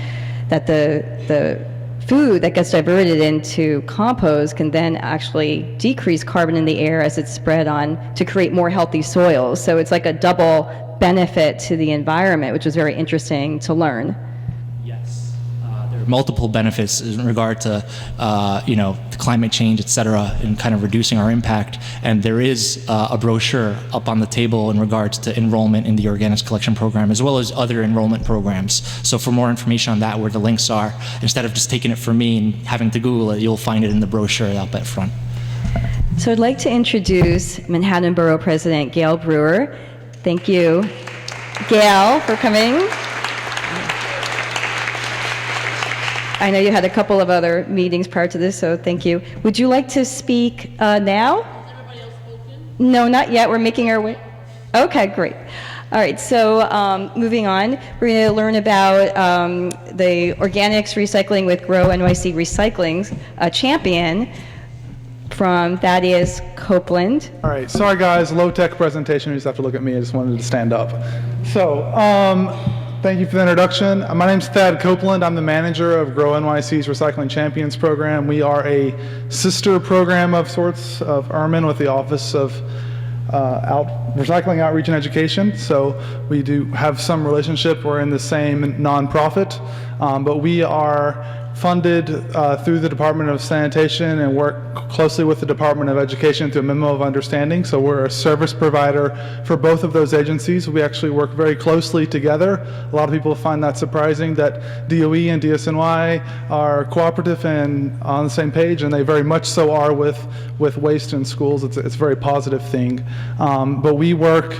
that the food that gets diverted into compost can then actually decrease carbon in the air as it's spread on to create more healthy soils. So it's like a double benefit to the environment, which was very interesting to learn. Yes, multiple benefits in regard to, climate change, et cetera, and kind of reducing our impact. And there is a brochure up on the table in regards to enrollment in the organics collection program, as well as other enrollment programs. So for more information on that, where the links are, instead of just taking it from me and having to Google it, you'll find it in the brochure up at front. So I'd like to introduce Manhattan Borough President Gale Brewer. Thank you, Gale, for coming. I know you had a couple of other meetings prior to this, so thank you. Would you like to speak now? Has everybody else spoken? No, not yet. We're making our way. Okay, great. All right, so moving on, we're going to learn about the organics recycling with GrowNYC Recycling's champion from Thadddeus, Copeland. All right, sorry guys, low-tech presentation. You just have to look at me. I just wanted to stand up. So, thank you for the introduction. My name's Thad Copeland. I'm the manager of GrowNYC's Recycling Champions program. We are a sister program of sorts of Ermin with the Office of Recycling Outreach and Education. So we do have some relationship. We're in the same nonprofit, but we are funded through the Department of Sanitation and work closely with the Department of Education through a memo of understanding. So we're a service provider for both of those agencies. We actually work very closely together. A lot of people find that surprising that DOE and DSNY are cooperative and on the same page, and they very much so are with waste in schools. It's a very positive thing. But we work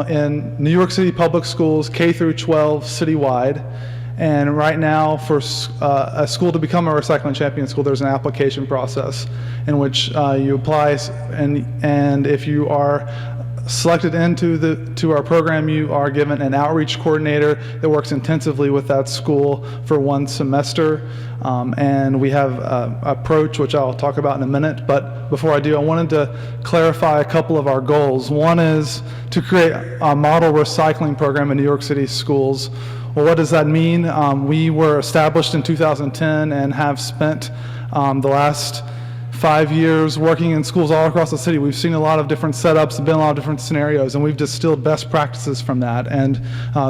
in New York City public schools, K through 12 citywide. And right now, for a school to become a recycling champion school, there's an application process in which you apply, and if you are selected into our program, you are given an outreach coordinator that works intensively with that school for 1 semester. And we have an approach, which I'll talk about in a minute. But before I do, I wanted to clarify a couple of our goals. One is to create a model recycling program in New York City schools. Well, what does that mean? We were established in 2010 and have spent the last 5 years working in schools all across the city. We've seen a lot of different setups and been in a lot of different scenarios, and we've distilled best practices from that. And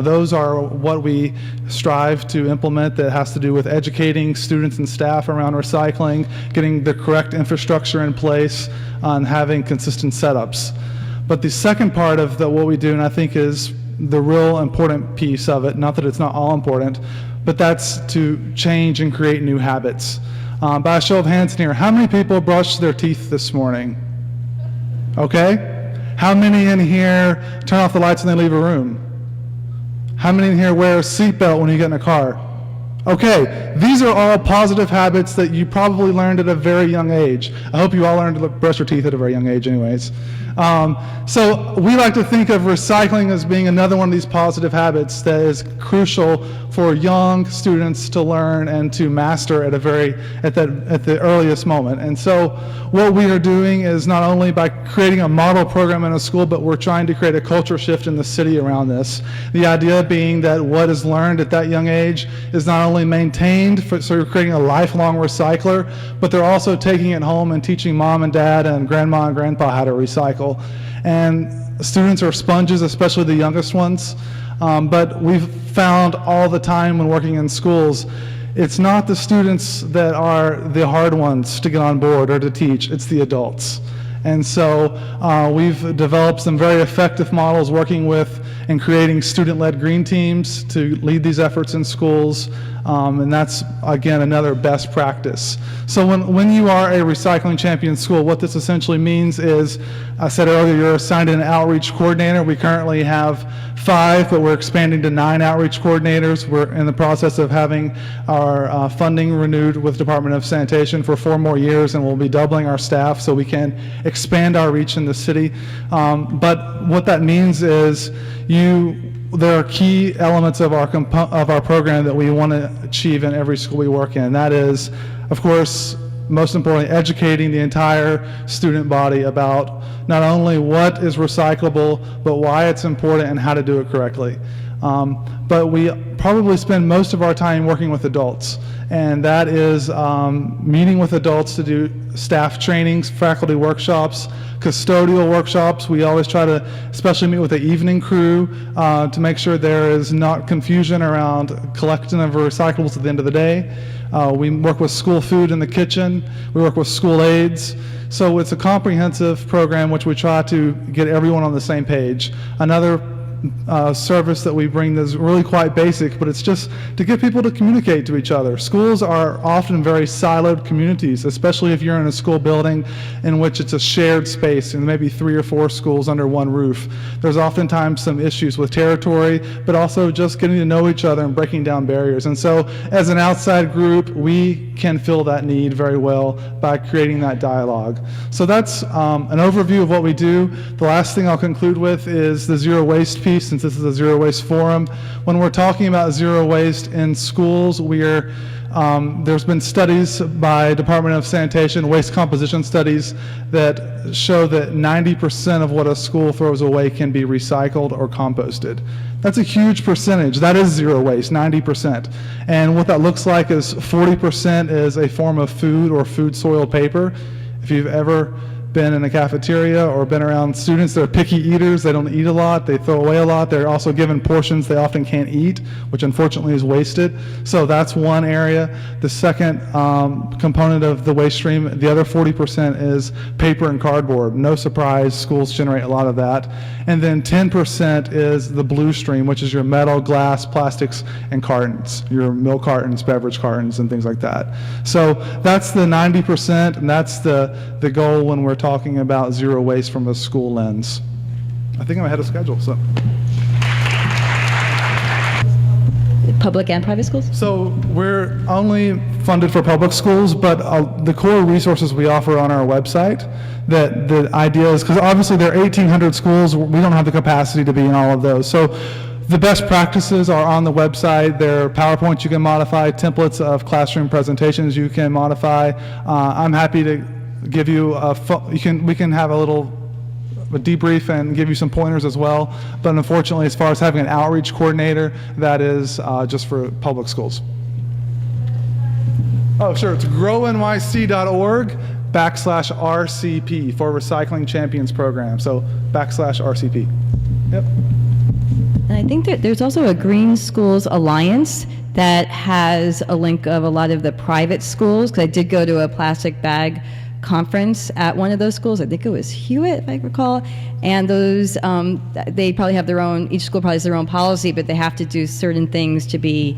those are what we strive to implement, that has to do with educating students and staff around recycling, getting the correct infrastructure in place, and having consistent setups. But the second part of what we do, and I think is the real important piece of it, not that it's not all important, but that's to change and create new habits. By a show of hands in here, how many people brushed their teeth this morning? Okay. How many in here turn off the lights when they leave a room? How many in here wear a seatbelt when you get in a car? Okay, these are all positive habits that you probably learned at a very young age. I hope you all learned to brush your teeth at a very young age anyways. So we like to think of recycling as being another one of these positive habits that is crucial for young students to learn and to master at the earliest moment. And so what we are doing is not only by creating a model program in a school, but we're trying to create a culture shift in the city around this. The idea being that what is learned at that young age is not only maintained, so you're creating a lifelong recycler, but they're also taking it home and teaching mom and dad and grandma and grandpa how to recycle. And students are sponges, especially the youngest ones. But we've found all the time when working in schools, it's not the students that are the hard ones to get on board or to teach, it's the adults. And so we've developed some very effective models working with and creating student-led green teams to lead these efforts in schools. And that's, again, another best practice. So when you are a recycling champion school, what this essentially means is, I said earlier, you're assigned an outreach coordinator. We currently have 5, but we're expanding to 9 outreach coordinators. We're in the process of having our funding renewed with the Department of Sanitation for 4 more years, and we'll be doubling our staff so we can expand our reach in the city. But what that means is there are key elements of our program that we want to achieve in every school we work in. That is, of course, most importantly, educating the entire student body about not only what is recyclable, but why it's important and how to do it correctly. But we probably spend most of our time working with adults, and that is meeting with adults to do staff trainings, faculty workshops, custodial workshops. We always try to especially meet with the evening crew to make sure there is not confusion around collection of recyclables at the end of the day. We work with school food in the kitchen. We work with school aides. So it's a comprehensive program which we try to get everyone on the same page. Another service that we bring that's really quite basic, but it's just to get people to communicate to each other. Schools are often very siloed communities, especially if you're in a school building in which it's a shared space and maybe 3 or 4 schools under one roof. There's oftentimes some issues with territory, but also just getting to know each other and breaking down barriers. And so as an outside group, we can fill that need very well by creating that dialogue. So that's an overview of what we do. The last thing I'll conclude with is the zero waste piece, since this is a zero waste forum. When we're talking about zero waste in schools, there's been studies by Department of Sanitation, waste composition studies, that show that 90% of what a school throws away can be recycled or composted. That's a huge percentage. That is zero waste, 90%. And what that looks like is 40% is a form of food or food soiled paper. If you've ever been in a cafeteria or been around students that are picky eaters, they don't eat a lot, they throw away a lot, they're also given portions they often can't eat, which unfortunately is wasted. So that's one area. The second component of the waste stream, the other 40% is paper and cardboard. No surprise, schools generate a lot of that. And then 10% is the blue stream, which is your metal, glass, plastics, and cartons, your milk cartons, beverage cartons, and things like that. So that's the 90%, and that's the goal when we're talking about zero waste from a school lens. I think I'm ahead of schedule. So, Public and private schools? so we're only funded for public schools, but the core resources we offer on our website, that the idea is, because obviously there are 1,800 schools, we don't have the capacity to be in all of those. So the best practices are on the website. There are PowerPoints you can modify, templates of classroom presentations you can modify. I'm happy to give you we can have a debrief and give you some pointers as well. But unfortunately, as far as having an outreach coordinator, that is just for public schools. Oh, sure. It's grownyc.org/RCP for Recycling Champions Program. So /RCP. Yep. And I think that there's also a Green Schools Alliance that has a link of a lot of the private schools, because I did go to a plastic bag conference at one of those schools. I think it was Hewitt, if I recall. And those, they probably have their own, each school probably has their own policy, but they have to do certain things to be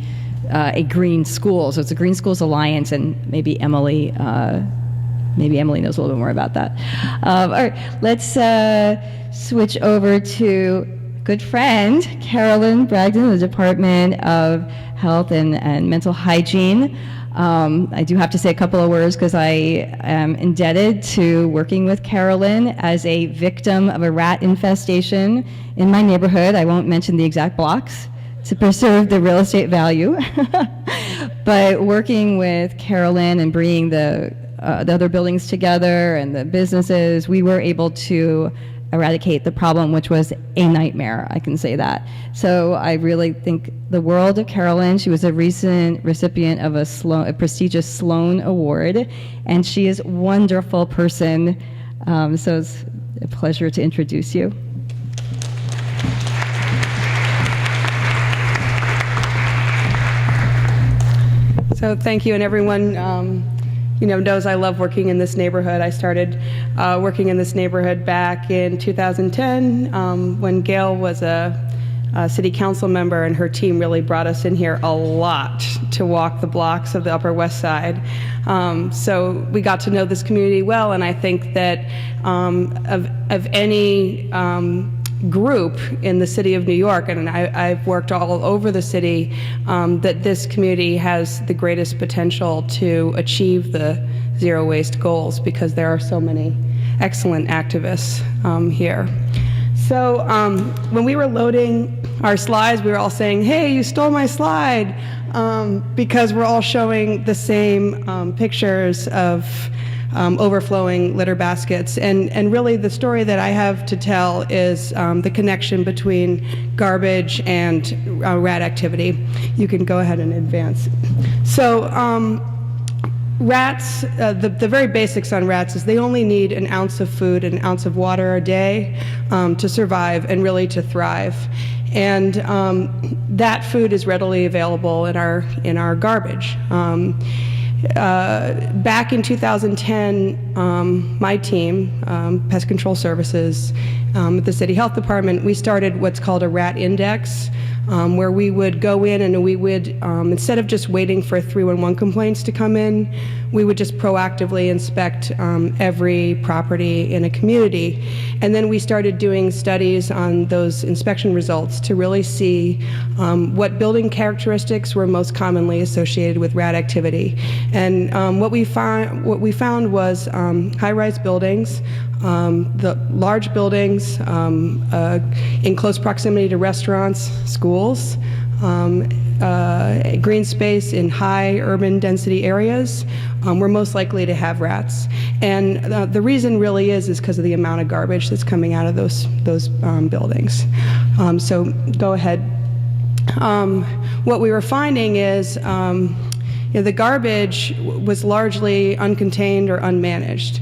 a green school. So it's a Green Schools Alliance, and maybe Emily knows a little bit more about that. All right, let's switch over to good friend, Carolyn Bragdon, the Department of Health and Mental Hygiene. I do have to say a couple of words because I am indebted to working with Carolyn as a victim of a rat infestation in my neighborhood. I won't mention the exact blocks to preserve the real estate value. But working with Carolyn and bringing the other buildings together and the businesses, we were able to eradicate the problem, which was a nightmare, I can say that. So I really think the world of Carolyn. She was a recent recipient of a prestigious Sloan Award, and she is a wonderful person. So it's a pleasure to introduce you. So thank you, and everyone knows I love working in this neighborhood. I started working in this neighborhood back in 2010 when Gale was a city council member, and her team really brought us in here a lot to walk the blocks of the Upper West Side. So we got to know this community well, and I think that of any group in the city of New York, and I've worked all over the city, that this community has the greatest potential to achieve the zero waste goals, because there are so many excellent activists here. So when we were loading our slides, we were all saying, "Hey, you stole my slide," because we're all showing the same pictures of overflowing litter baskets. And really the story that I have to tell is the connection between garbage and rat activity. You can go ahead and advance. So rats, the very basics on rats is they only need an ounce of food, an ounce of water a day to survive and really to thrive. And that food is readily available in our garbage. Back in 2010, my team, Pest Control Services, at the City Health Department, we started what's called a rat index, where we would go in and we would, instead of just waiting for 311 complaints to come in, we would just proactively inspect every property in a community. And then we started doing studies on those inspection results to really see what building characteristics were most commonly associated with rat activity. And what we found was high-rise buildings, the large buildings in close proximity to restaurants, schools, green space in high urban density areas, we're most likely to have rats. And the reason really is because of the amount of garbage that's coming out of those buildings. So go ahead. What we were finding is the garbage was largely uncontained or unmanaged.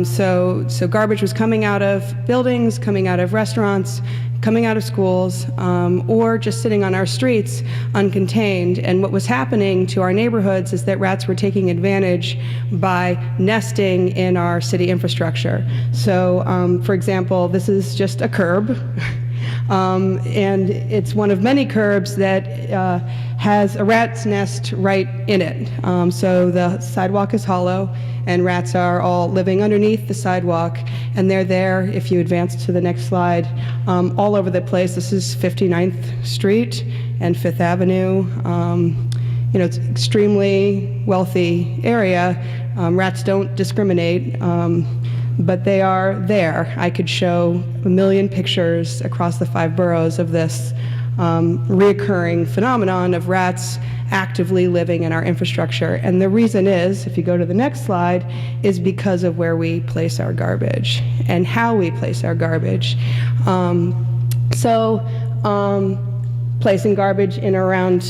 So garbage was coming out of buildings, coming out of restaurants, coming out of schools, or just sitting on our streets uncontained. And what was happening to our neighborhoods is that rats were taking advantage by nesting in our city infrastructure. So, for example, this is just a curb. And it's one of many curbs that has a rat's nest right in it. So the sidewalk is hollow, and rats are all living underneath the sidewalk, and they're there, if you advance to the next slide, all over the place. This is 59th Street and 5th Avenue. It's an extremely wealthy area. Rats don't discriminate. But they are there. I could show a million pictures across the 5 boroughs of this reoccurring phenomenon of rats actively living in our infrastructure. And the reason is, if you go to the next slide, is because of where we place our garbage and how we place our garbage. Placing garbage in around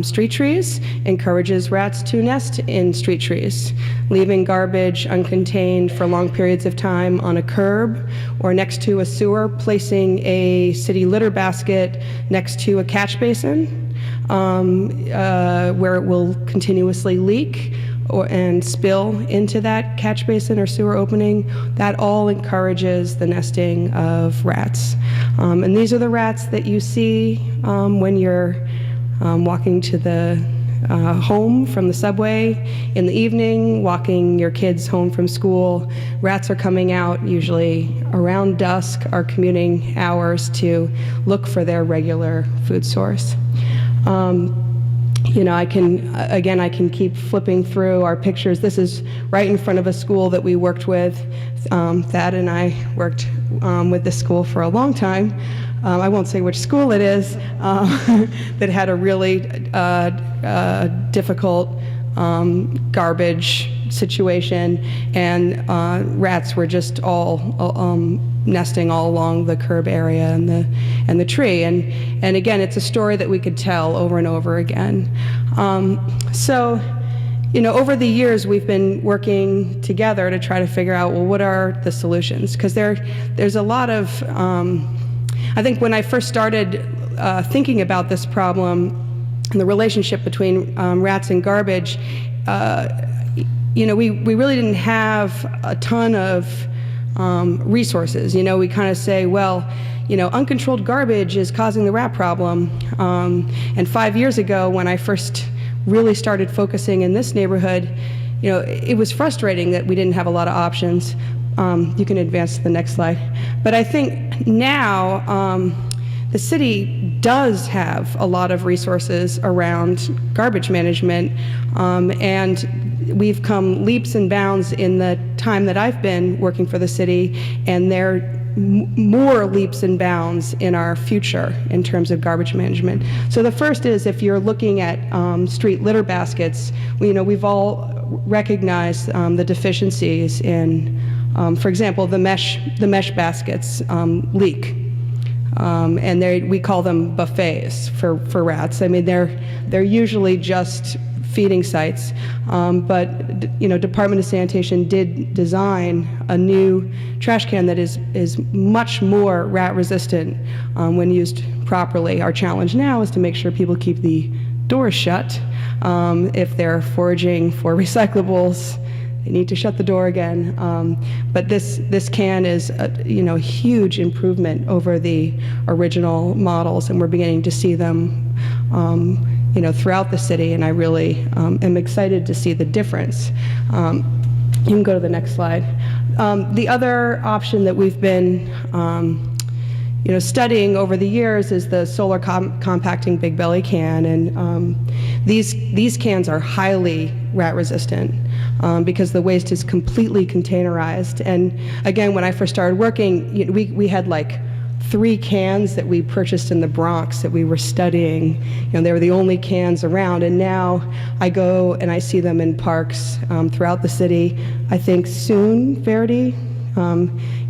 street trees encourages rats to nest in street trees. Leaving garbage uncontained for long periods of time on a curb or next to a sewer, placing a city litter basket next to a catch basin where it will continuously leak and spill into that catch basin or sewer opening, that all encourages the nesting of rats. And these are the rats that you see when you're walking to the home from the subway in the evening, walking your kids home from school. Rats are coming out usually around dusk, our commuting hours, to look for their regular food source. I can keep flipping through our pictures. This is right in front of a school that we worked with. Thad and I worked with this school for a long time. I won't say which school it is, that had a really difficult garbage situation, and rats were just all nesting all along the curb area and the tree. And again, it's a story that we could tell over and over again. Over the years, we've been working together to try to figure out, well, what are the solutions? Because there's a lot of, I think when I first started thinking about this problem and the relationship between rats and garbage, we really didn't have a ton of resources. We kind of say, well, uncontrolled garbage is causing the rat problem. And 5 years ago, when I first really started focusing in this neighborhood, it was frustrating that we didn't have a lot of options. You can advance to the next slide. But I think now the city does have a lot of resources around garbage management, and we've come leaps and bounds in the time that I've been working for the city, and there are more leaps and bounds in our future in terms of garbage management. So the first is, if you're looking at street litter baskets, we've all recognize the deficiencies in, for example, the mesh baskets leak. And we call them buffets for rats. I mean, they're usually just feeding sites, but Department of Sanitation did design a new trash can that is much more rat resistant when used properly. Our challenge now is to make sure people keep the doors shut. If they're foraging for recyclables, they need to shut the door again. But this can is a huge improvement over the original models, and we're beginning to see them throughout the city, and I really am excited to see the difference. You can go to the next slide. The other option that we've been studying over the years is the solar compacting big belly can, and these cans are highly rat resistant because the waste is completely containerized. And again, when I first started working, we had like 3 cans that we purchased in the Bronx that we were studying. They were the only cans around, and now I go and I see them in parks throughout the city. I think soon, Verdi,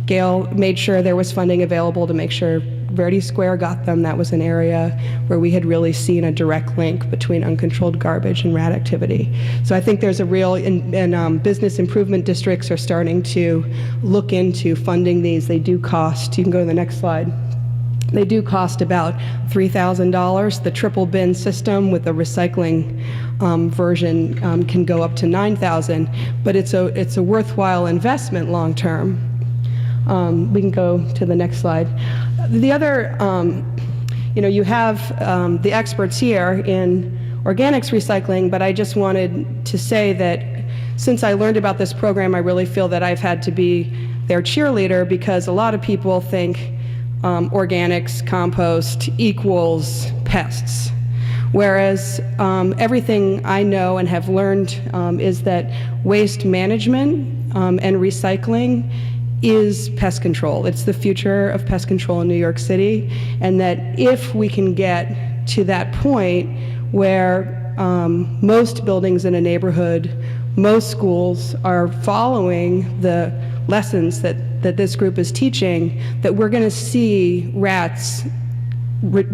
Gale made sure there was funding available to make sure Verdi Square got them. That was an area where we had really seen a direct link between uncontrolled garbage and rat activity. So I think there's a real, and business improvement districts are starting to look into funding these. They do cost, you can go to the next slide. They do cost about $3,000. The triple bin system with the recycling version can go up to $9,000, but it's a worthwhile investment long term. We can go to the next slide. The other, you have the experts here in organics recycling, but I just wanted to say that since I learned about this program, I really feel that I've had to be their cheerleader, because a lot of people think organics, compost equals pests. Whereas everything I know and have learned is that waste management and recycling is pest control. It's the future of pest control in New York City, and that if we can get to that point where most buildings in a neighborhood, most schools are following the lessons that this group is teaching, that we're going to see rats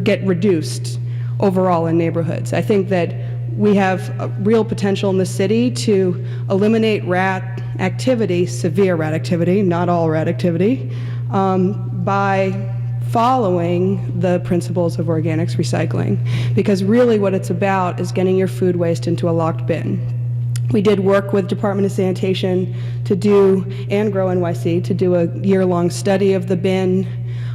get reduced overall in neighborhoods. I think that we have a real potential in the city to eliminate rat activity, severe rat activity, not all rat activity, by following the principles of organics recycling. Because really what it's about is getting your food waste into a locked bin. We did work with Department of Sanitation and GrowNYC to do a year-long study of the bin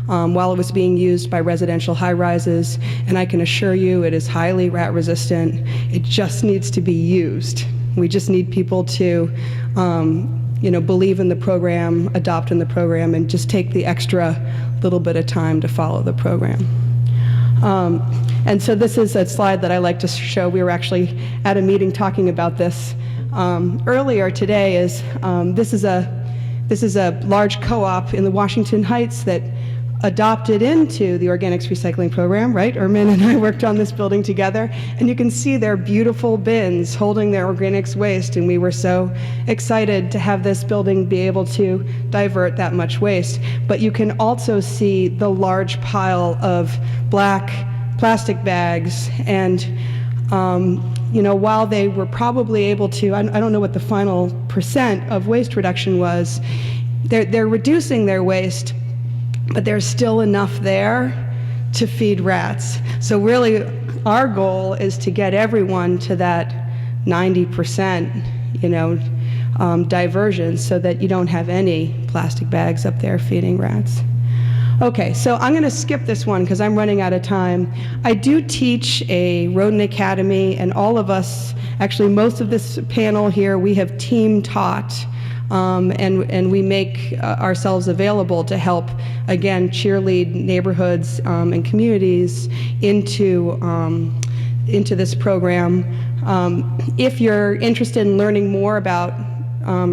while it was being used by residential high-rises, and I can assure you it is highly rat-resistant. It just needs to be used. We just need people to believe in the program, adopt in the program, and just take the extra little bit of time to follow the program. And so this is a slide that I like to show. We were actually at a meeting talking about this earlier today. This is a large co-op in the Washington Heights that adopted into the organics recycling program, right? Ermin and I worked on this building together, and you can see their beautiful bins holding their organics waste, and we were so excited to have this building be able to divert that much waste. But you can also see the large pile of black plastic bags, and while they were probably able to, I don't know what the final % of waste reduction was, they're reducing their waste, but there's still enough there to feed rats. So really, our goal is to get everyone to that 90%, diversion, so that you don't have any plastic bags up there feeding rats. Okay, so I'm going to skip this one because I'm running out of time. I do teach a rodent academy, and all of us, actually most of this panel here, we have team taught. And we make ourselves available to help, again, cheerlead neighborhoods and communities into this program. If you're interested in learning more about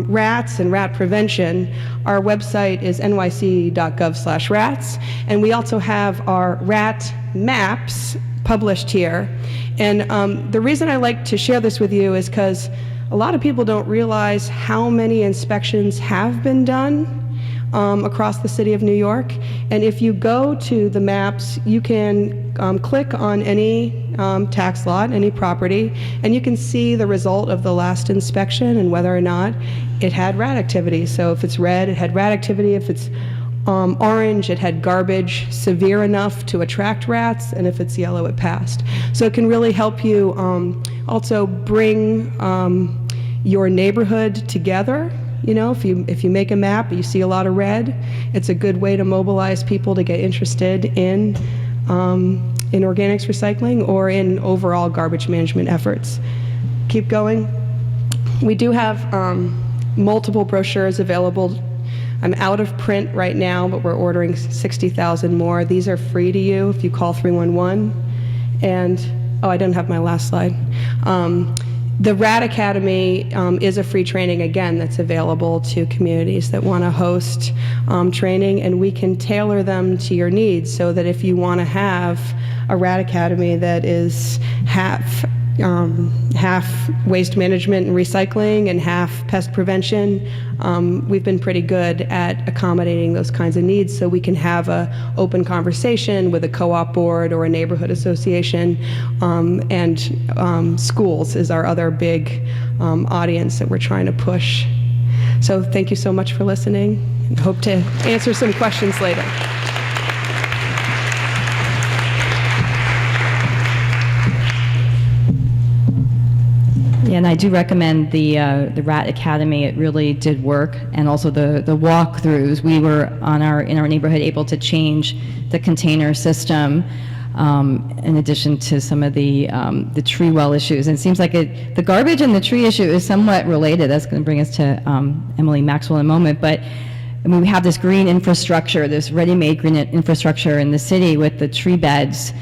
rats and rat prevention, our website is nyc.gov/rats, and we also have our rat maps published here. And the reason I like to share this with you is because a lot of people don't realize how many inspections have been done across the city of New York. And if you go to the maps, you can click on any tax lot, any property, and you can see the result of the last inspection and whether or not it had rat activity. So if it's red, it had rat activity. If it's orange, it had garbage severe enough to attract rats, and if it's yellow, it passed. So it can really help you also bring your neighborhood together. You know, if you make a map, you see a lot of red, it's a good way to mobilize people to get interested in organics recycling or in overall garbage management efforts. Keep going. We do have multiple brochures available. I'm out of print right now, but we're ordering 60,000 more. These are free to you if you call 311. And, oh, I didn't have my last slide. The Rat Academy is a free training, again, that's available to communities that want to host training, and we can tailor them to your needs so that if you want to have a Rat Academy that is half waste management and recycling and half pest prevention, we've been pretty good at accommodating those kinds of needs so we can have an open conversation with a co-op board or a neighborhood association, and schools is our other big audience that we're trying to push. So thank you so much for listening, and hope to answer some questions later. Yeah, and I do recommend the Rat Academy. It really did work, and also the walkthroughs. We were in our neighborhood able to change the container system, in addition to some of the tree well issues. And it seems like the garbage and the tree issue is somewhat related. That's going to bring us to Emily Maxwell in a moment. But I mean, we have this green infrastructure, this ready-made green infrastructure in the city with the tree beds.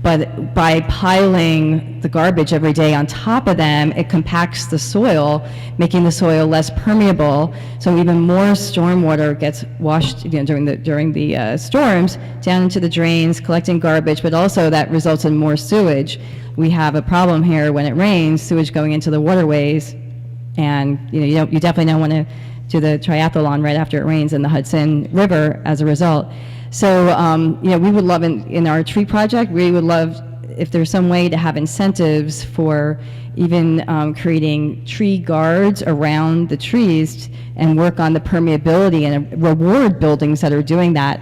But by piling the garbage every day on top of them, it compacts the soil, making the soil less permeable. So even more stormwater gets washed, during the storms down into the drains, collecting garbage. But also that results in more sewage. We have a problem here when it rains, sewage going into the waterways, and you definitely don't want to do the triathlon right after it rains in the Hudson River as a result. So, we would love in our tree project, we would love if there's some way to have incentives for even creating tree guards around the trees and work on the permeability and reward buildings that are doing that.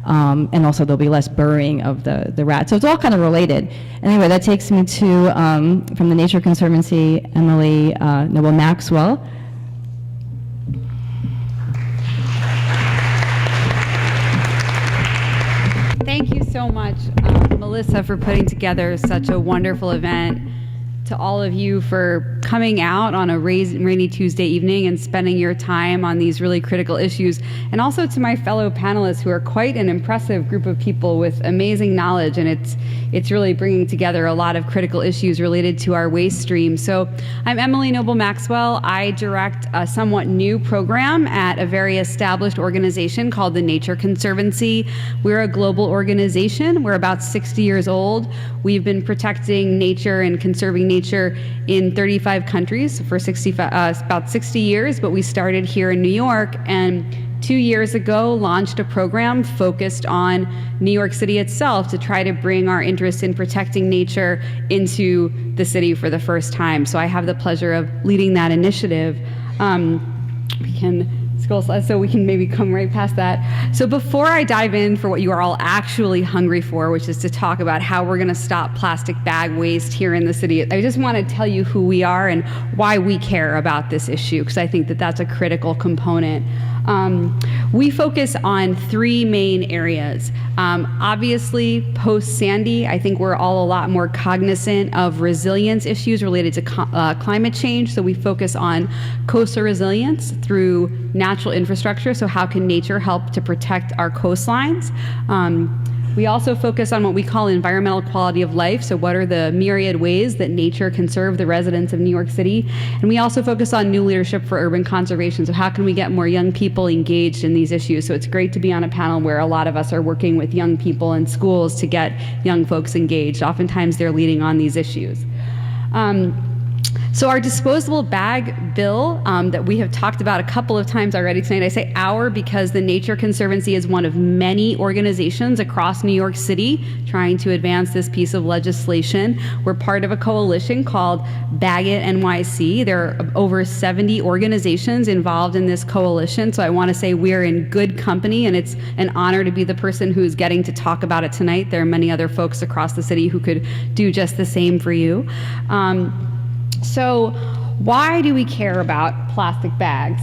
And also there'll be less burying of the rats. So it's all kind of related. Anyway, that takes me to, from the Nature Conservancy, Emily Nobel Maxwell. Thank you so much, Melissa, for putting together such a wonderful event. To all of you for coming out on a rainy Tuesday evening and spending your time on these really critical issues. And also to my fellow panelists, who are quite an impressive group of people with amazing knowledge, and it's really bringing together a lot of critical issues related to our waste stream. So I'm Emily Nobel Maxwell. I direct a somewhat new program at a very established organization called the Nature Conservancy. We're a global organization. We're about 60 years old. We've been protecting nature and conserving nature in 35 countries for about 60 years, but we started here in New York, and 2 years ago launched a program focused on New York City itself to try to bring our interest in protecting nature into the city for the first time. So I have the pleasure of leading that initiative. We can scroll slides so we can maybe come right past that. So before I dive in for what you are all actually hungry for, which is to talk about how we're going to stop plastic bag waste here in the city, I just want to tell you who we are and why we care about this issue, because I think that that's a critical component. We focus on three main areas. Obviously, post-Sandy, I think we're all a lot more cognizant of resilience issues related to climate change. So we focus on coastal resilience through natural infrastructure. So how can nature help to protect our coastlines? We also focus on what we call environmental quality of life. So what are the myriad ways that nature can serve the residents of New York City? And we also focus on new leadership for urban conservation. So how can we get more young people engaged in these issues? So it's great to be on a panel where a lot of us are working with young people in schools to get young folks engaged. Oftentimes they're leading on these issues. So our disposable bag bill that we have talked about a couple of times already tonight, I say our because the Nature Conservancy is one of many organizations across New York City trying to advance this piece of legislation. We're part of a coalition called Bag It NYC. There are over 70 organizations involved in this coalition, so I want to say we're in good company, and it's an honor to be the person who's getting to talk about it tonight. There are many other folks across the city who could do just the same for you. So why do we care about plastic bags?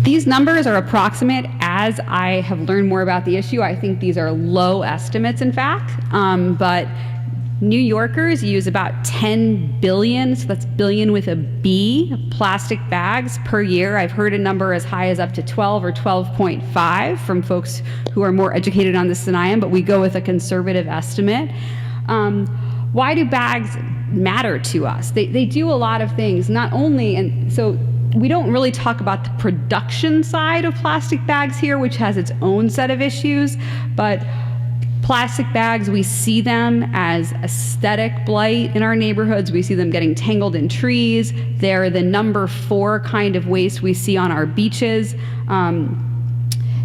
These numbers are approximate. As I have learned more about the issue, I think these are low estimates, in fact. But New Yorkers use about 10 billion, so that's billion with a B, plastic bags per year. I've heard a number as high as up to 12 or 12.5 from folks who are more educated on this than I am, but we go with a conservative estimate. Why do bags matter to us? They do a lot of things, not only, and so we don't really talk about the production side of plastic bags here, which has its own set of issues, but plastic bags, we see them as aesthetic blight in our neighborhoods. We see them getting tangled in trees. They're the number 4 kind of waste we see on our beaches.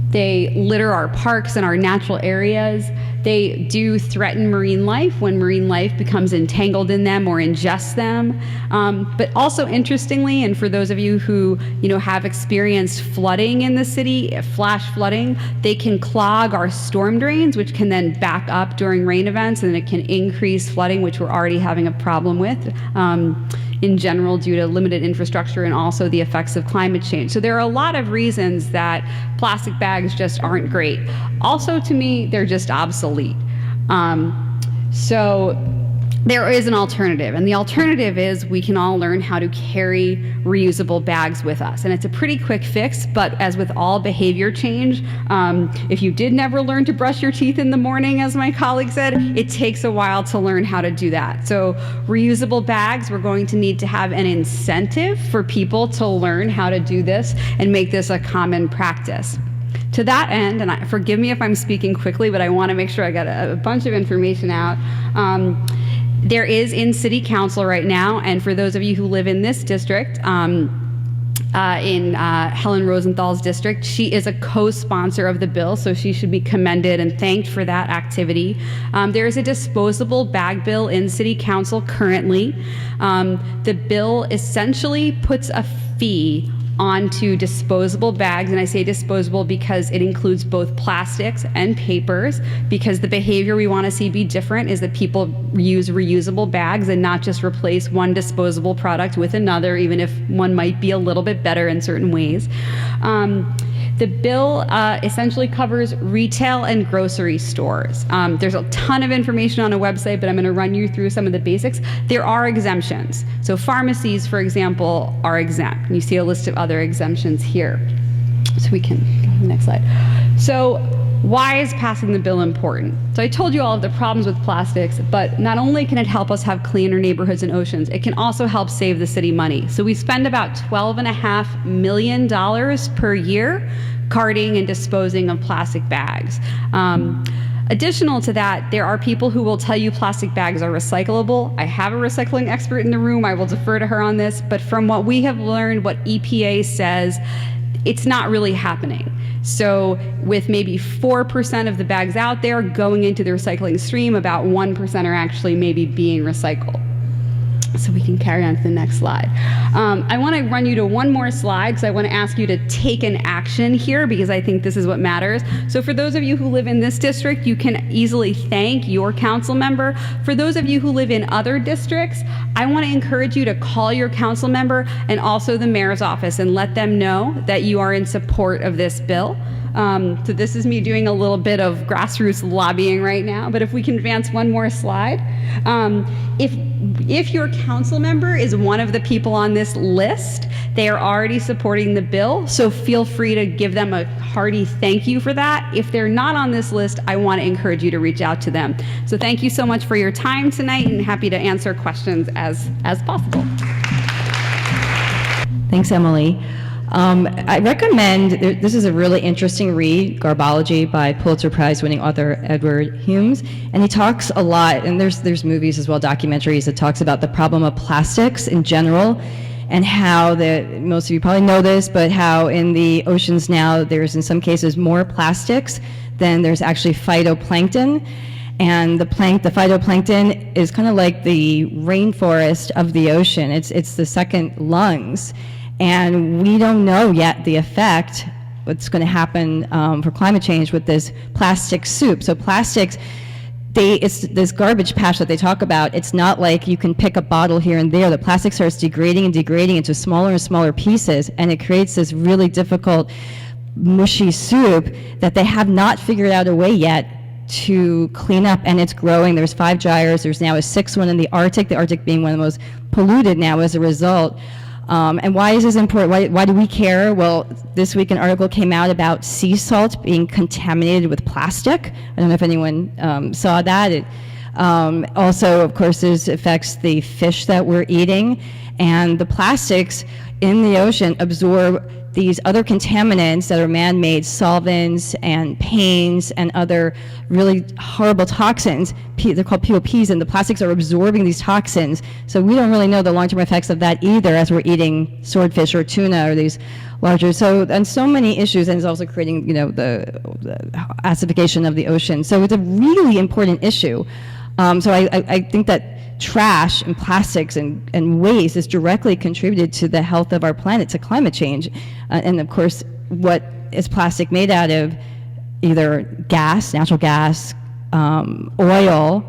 They litter our parks and our natural areas. They do threaten marine life when marine life becomes entangled in them or ingests them. But also interestingly, and for those of you who have experienced flooding in the city, flash flooding, they can clog our storm drains, which can then back up during rain events, and it can increase flooding, which we're already having a problem with in general due to limited infrastructure and also the effects of climate change. So there are a lot of reasons that plastic bags just aren't great. Also, to me, they're just obsolete. So there is an alternative, and the alternative is we can all learn how to carry reusable bags with us. And it's a pretty quick fix, but as with all behavior change, if you did never learn to brush your teeth in the morning, as my colleague said, it takes a while to learn how to do that. So reusable bags, we're going to need to have an incentive for people to learn how to do this and make this a common practice. To that end, and forgive me if I'm speaking quickly, but I want to make sure I got a bunch of information out. There is in City Council right now, and for those of you who live in this district, in Helen Rosenthal's district, she is a co-sponsor of the bill, so she should be commended and thanked for that activity. There is a disposable bag bill in City Council currently. The bill essentially puts a fee onto disposable bags, and I say disposable because it includes both plastics and papers, because the behavior we want to see be different is that people use reusable bags and not just replace one disposable product with another, even if one might be a little bit better in certain ways. The bill essentially covers retail and grocery stores. There's a ton of information on a website, but I'm going to run you through some of the basics. There are exemptions. So pharmacies, for example, are exempt. And you see a list of other exemptions here. So we can go to the next slide. So why is passing the bill important? So I told you all of the problems with plastics, but not only can it help us have cleaner neighborhoods and oceans, it can also help save the city money. So we spend about $12.5 million per year carting and disposing of plastic bags. Additional to that, there are people who will tell you plastic bags are recyclable. I have a recycling expert in the room. I will defer to her on this. But from what we have learned, what EPA says, it's not really happening. So with maybe 4% of the bags out there going into the recycling stream, about 1% are actually maybe being recycled. So we can carry on to the next slide. I want to run you to one more slide because I want to ask you to take an action here because I think this is what matters. So for those of you who live in this district, you can easily thank your council member. For those of you who live in other districts, I want to encourage you to call your council member and also the mayor's office and let them know that you are in support of this bill. So this is me doing a little bit of grassroots lobbying right now, but if we can advance one more slide. If your council member is one of the people on this list, they are already supporting the bill, so feel free to give them a hearty thank you for that. If they're not on this list, I want to encourage you to reach out to them. So thank you so much for your time tonight, and happy to answer questions as possible. Thanks, Emily. I recommend, this is a really interesting read, Garbology by Pulitzer Prize winning author Edward Humes, and he talks a lot, and there's movies as well, documentaries that talks about the problem of plastics in general, and how most of you probably know this, but how in the oceans now there's in some cases more plastics than there's actually phytoplankton. And the phytoplankton is kind of like the rainforest of the ocean. It's the second lungs. And we don't know yet the effect, what's going to happen for climate change with this plastic soup. So plastics, it's this garbage patch that they talk about. It's not like you can pick a bottle here and there. The plastic starts degrading and degrading into smaller and smaller pieces, and it creates this really difficult, mushy soup that they have not figured out a way yet to clean up, and it's growing. There's 5 gyres. There's now a 6th one in the Arctic being one of the most polluted now as a result. And why is this important? Why do we care? Well, this week an article came out about sea salt being contaminated with plastic. I don't know if anyone saw that. It also, of course, affects the fish that we're eating. And the plastics in the ocean absorb these other contaminants that are man-made, solvents and paints and other really horrible toxins. They're called POPs, and the plastics are absorbing these toxins. So we don't really know the long-term effects of that either as we're eating swordfish or tuna or these larger. And so many issues, and it's also creating, the acidification of the ocean. So it's a really important issue. So I think that trash and plastics and waste is directly contributed to the health of our planet, to climate change. And of course, what is plastic made out of? Either gas, natural gas, oil,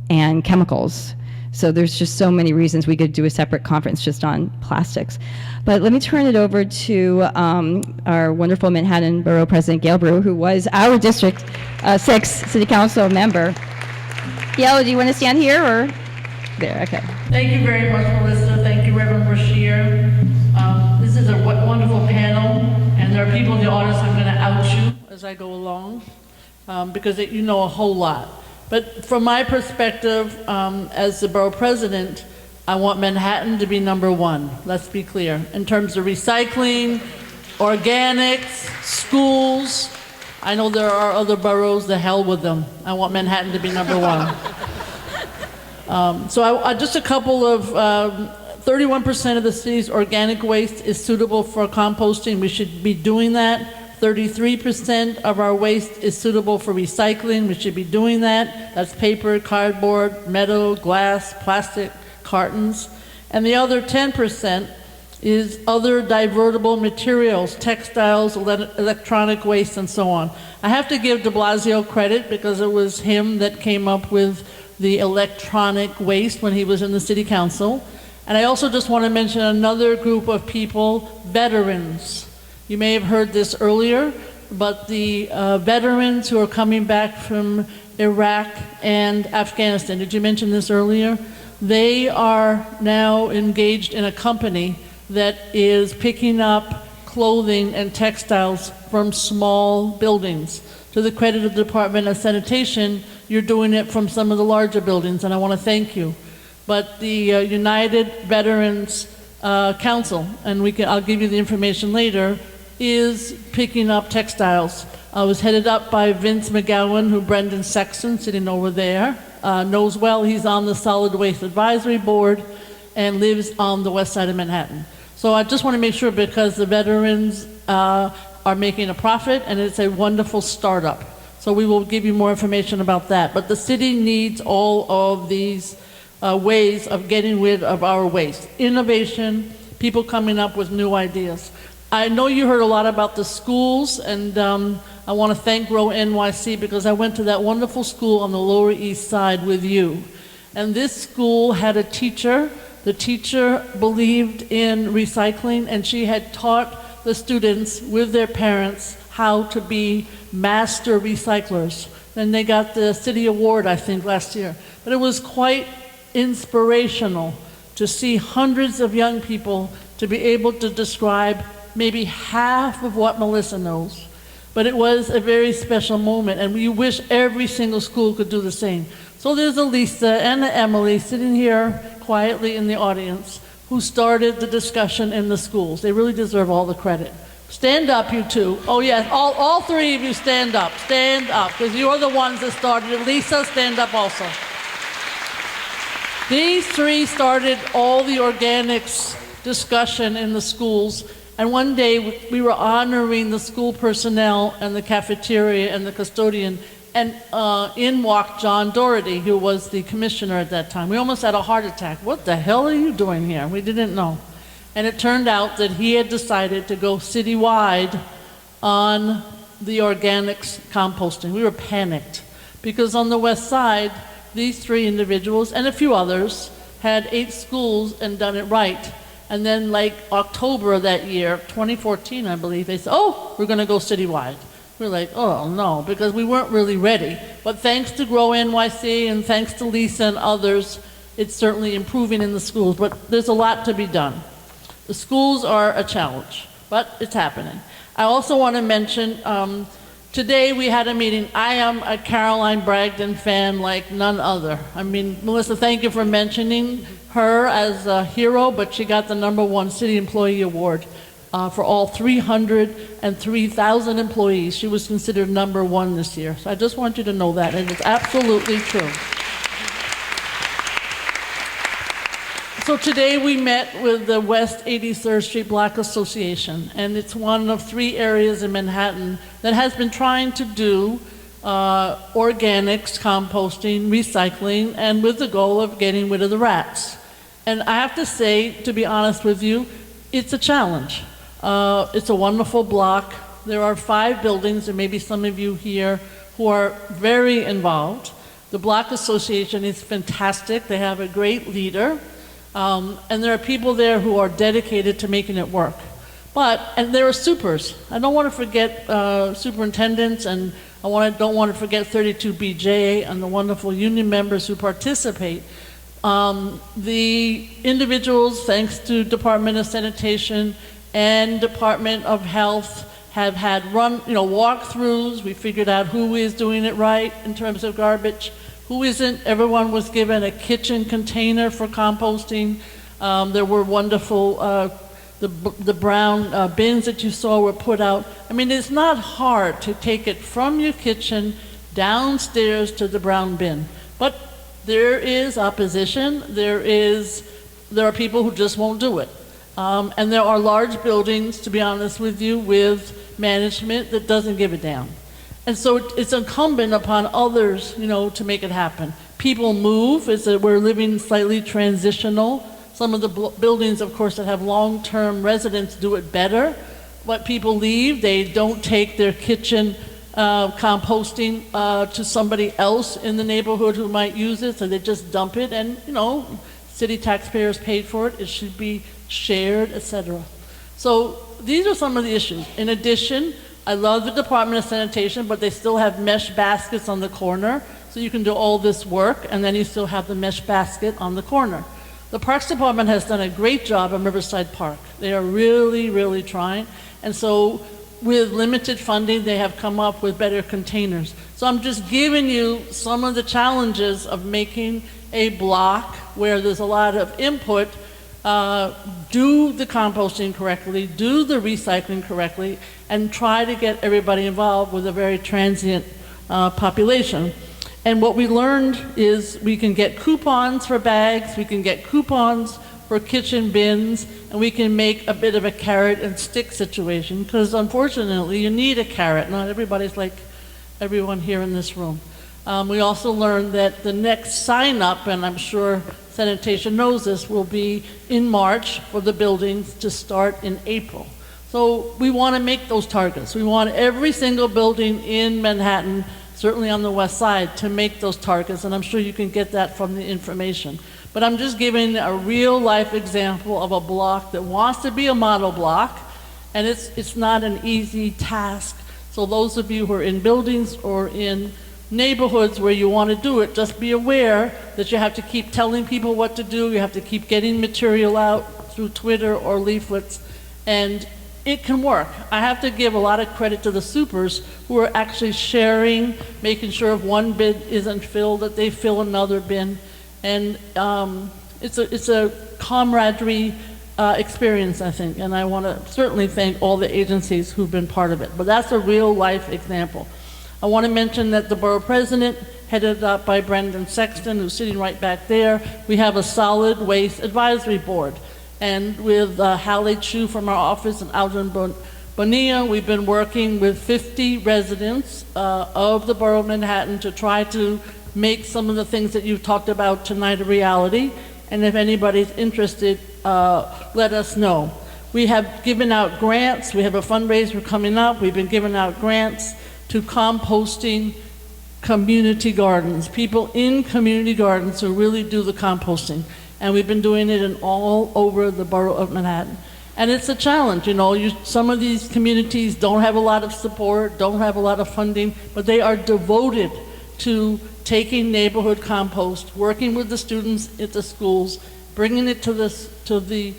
and chemicals. So there's just so many reasons we could do a separate conference just on plastics. But let me turn it over to our wonderful Manhattan Borough President, Gale Brewer, who was our District 6 City Council member. Gale, do you want to stand here or? There, okay. Thank you very much, Melissa. Thank you, Reverend Brashear. This is a wonderful panel, and there are people in the audience I'm going to out you as I go along, because you know a whole lot. But from my perspective, as the borough president, I want Manhattan to be #1. Let's be clear. In terms of recycling, organics, schools, I know there are other boroughs, the hell with them. I want Manhattan to be #1. So just a couple of, 31% of the city's organic waste is suitable for composting. We should be doing that. 33% of our waste is suitable for recycling. We should be doing that. That's paper, cardboard, metal, glass, plastic, cartons. And the other 10% is other divertible materials, textiles, electronic waste, and so on. I have to give de Blasio credit because it was him that came up with the electronic waste when he was in the city council. And I also just want to mention another group of people, veterans. You may have heard this earlier, but the veterans who are coming back from Iraq and Afghanistan, did you mention this earlier? They are now engaged in a company that is picking up clothing and textiles from small buildings. To the credit of the Department of Sanitation, you're doing it from some of the larger buildings, and I want to thank you. But the United Veterans Council, and I'll give you the information later, is picking up textiles. It was headed up by Vince McGowan, who Brendan Sexton, sitting over there, knows well. He's on the Solid Waste Advisory Board and lives on the west side of Manhattan. So I just want to make sure, because the veterans are making a profit, and it's a wonderful startup. So we will give you more information about that. But the city needs all of these ways of getting rid of our waste. Innovation, people coming up with new ideas. I know you heard a lot about the schools, and I want to thank GrowNYC because I went to that wonderful school on the Lower East Side with you. And this school had a teacher. The teacher believed in recycling, and she had taught the students with their parents how to be master recyclers. And they got the city award, I think, last year. But it was quite inspirational to see hundreds of young people to be able to describe maybe half of what Melissa knows. But it was a very special moment, and we wish every single school could do the same. So there's a Lisa and an Emily sitting here quietly in the audience. who started the discussion in the schools. They really deserve all the credit. Stand up, you two. Oh yes, all three of you stand up, because you're the ones that started it. Lisa, stand up also. These three started all the organics discussion in the schools, and one day we were honoring the school personnel and the cafeteria and the custodian, and in walked John Doherty, who was the commissioner at that time. We almost had a heart attack. What the hell are you doing here? We didn't know. And it turned out that he had decided to go citywide on the organics composting. We were panicked because on the west side, these three individuals and a few others had 8 schools and done it right. And then like October of that year, 2014, I believe, they said, oh, we're going to go citywide. We're like, oh no, because we weren't really ready. But thanks to GrowNYC and thanks to Lisa and others, it's certainly improving in the schools. But there's a lot to be done. The schools are a challenge, but it's happening. I also want to mention, today we had a meeting. I am a Caroline Bragdon fan like none other. I mean, Melissa, thank you for mentioning her as a hero, but she got the #1 City Employee Award for all 303,000 employees. She was considered #1 this year. So I just want you to know that, and it's absolutely true. So today we met with the West 83rd Street Block Association, and it's one of 3 areas in Manhattan that has been trying to do organics, composting, recycling, and with the goal of getting rid of the rats. And I have to say, to be honest with you, it's a challenge. It's a wonderful block. There are 5 buildings, and maybe some of you here who are very involved. The Block Association is fantastic. They have a great leader. And there are people there who are dedicated to making it work. And there are supers. I don't want to forget superintendents, and I don't want to forget 32BJ and the wonderful union members who participate. The individuals, thanks to Department of Sanitation and Department of Health, have had walkthroughs. We figured out who is doing it right in terms of garbage. Who isn't? Everyone was given a kitchen container for composting. There were wonderful, the brown bins that you saw were put out. I mean, it's not hard to take it from your kitchen downstairs to the brown bin. But there is opposition. There are people who just won't do it. And there are large buildings, to be honest with you, with management that doesn't give a damn. And so it's incumbent upon others, to make it happen. People move, we're living slightly transitional. Some of the buildings, of course, that have long-term residents do it better. But people leave, they don't take their kitchen composting to somebody else in the neighborhood who might use it, so they just dump it, and city taxpayers paid for it, it should be shared, etc. So these are some of the issues. In addition, I love the Department of Sanitation, but they still have mesh baskets on the corner, so you can do all this work, and then you still have the mesh basket on the corner. The Parks Department has done a great job on Riverside Park. They are really, really trying, and so with limited funding, they have come up with better containers. So I'm just giving you some of the challenges of making a block where there's a lot of input, do the composting correctly, do the recycling correctly, and try to get everybody involved with a very transient population. And what we learned is we can get coupons for bags, we can get coupons for kitchen bins, and we can make a bit of a carrot and stick situation, because unfortunately you need a carrot. Not everybody's like everyone here in this room. We also learned that the next sign up, and I'm sure Sanitation knows this, will be in March for the buildings to start in April. So we want to make those targets. We want every single building in Manhattan, certainly on the west side, to make those targets, and I'm sure you can get that from the information. But I'm just giving a real life example of a block that wants to be a model block, and it's not an easy task. So those of you who are in buildings or in neighborhoods where you want to do it, just be aware that you have to keep telling people what to do, you have to keep getting material out through Twitter or leaflets, and it can work. I have to give a lot of credit to the supers who are actually sharing, making sure if one bin isn't filled, that they fill another bin. And it's a camaraderie experience, I think, and I want to certainly thank all the agencies who've been part of it. But that's a real life example. I want to mention that the borough president, headed up by Brendan Sexton, who's sitting right back there, we have a solid waste advisory board. And with Hallie Chu from our office and Aldrin Bonilla, we've been working with 50 residents of the borough of Manhattan to try to make some of the things that you've talked about tonight a reality. And if anybody's interested, let us know. We have given out grants. We have a fundraiser coming up. We've been giving out grants to composting community gardens, people in community gardens who really do the composting. And we've been doing it in all over the borough of Manhattan. And it's a challenge, you know, some of these communities don't have a lot of support, don't have a lot of funding, but they are devoted to taking neighborhood compost, working with the students at the schools, bringing it to the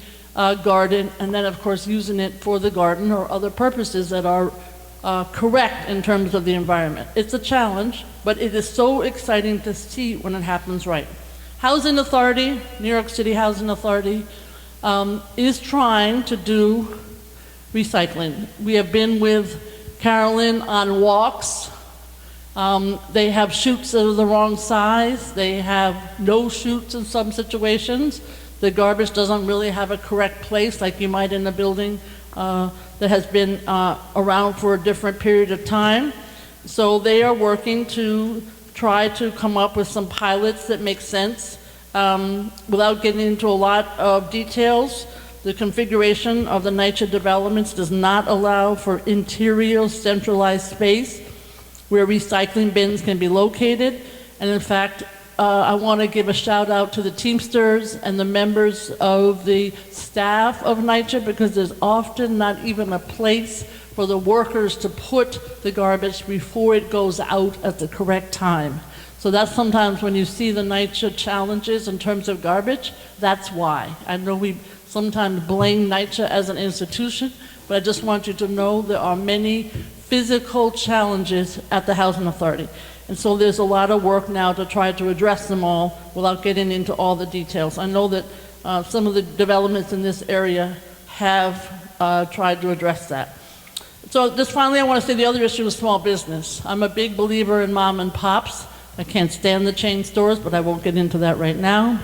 garden, and then of course using it for the garden or other purposes that are correct in terms of the environment. It's a challenge, but it is so exciting to see when it happens right. Housing Authority, New York City Housing Authority, is trying to do recycling. We have been with Carolyn on walks. They have chutes that are the wrong size. They have no chutes in some situations. The garbage doesn't really have a correct place like you might in a building that has been around for a different period of time. So they are working to try to come up with some pilots that make sense. Without getting into a lot of details, the configuration of the NYCHA developments does not allow for interior centralized space where recycling bins can be located. And in fact, I want to give a shout out to the Teamsters and the members of the staff of NYCHA, because there's often not even a place for the workers to put the garbage before it goes out at the correct time. So that's sometimes when you see the NYCHA challenges in terms of garbage, that's why. I know we sometimes blame NYCHA as an institution, but I just want you to know there are many physical challenges at the Housing Authority. And so there's a lot of work now to try to address them all without getting into all the details. I know that some of the developments in this area have tried to address that. So just finally, I want to say the other issue is small business. I'm a big believer in mom and pops. I can't stand the chain stores, but I won't get into that right now.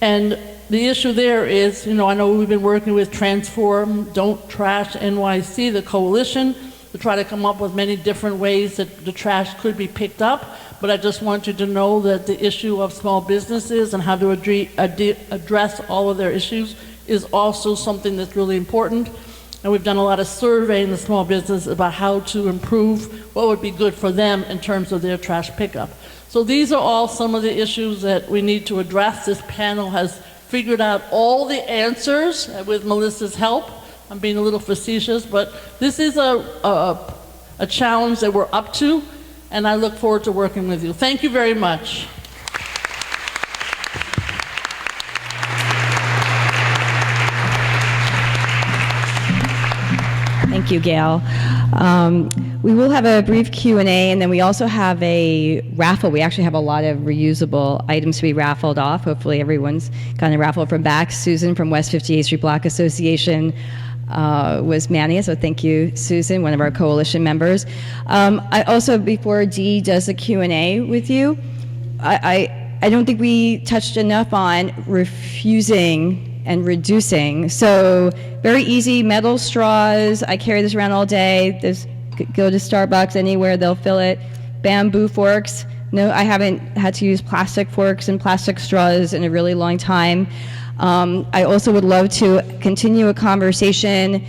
And the issue there is, you know, I know we've been working with Transform, Don't Trash NYC, the coalition, to try to come up with many different ways that the trash could be picked up. But I just want you to know that the issue of small businesses and how to address all of their issues is also something that's really important. And we've done a lot of surveying in the small business about how to improve what would be good for them in terms of their trash pickup. So these are all some of the issues that we need to address. This panel has figured out all the answers with Melissa's help. I'm being a little facetious, but this is a challenge that we're up to, and I look forward to working with you. Thank you very much. Thank you, Gale. We will have a brief Q&A, and then we also have a raffle. We actually have a lot of reusable items to be raffled off. Hopefully everyone's gotten a raffle from back. Susan from West 58th Street Block Association was manning it, so thank you, Susan, one of our coalition members. I also, before Dee does the Q&A with you, I don't think we touched enough on refusing and reducing. So very easy, metal straws. I carry this around all day. Go to Starbucks, anywhere, they'll fill it. Bamboo forks. No, I haven't had to use plastic forks and plastic straws in a really long time. I also would love to continue a conversation,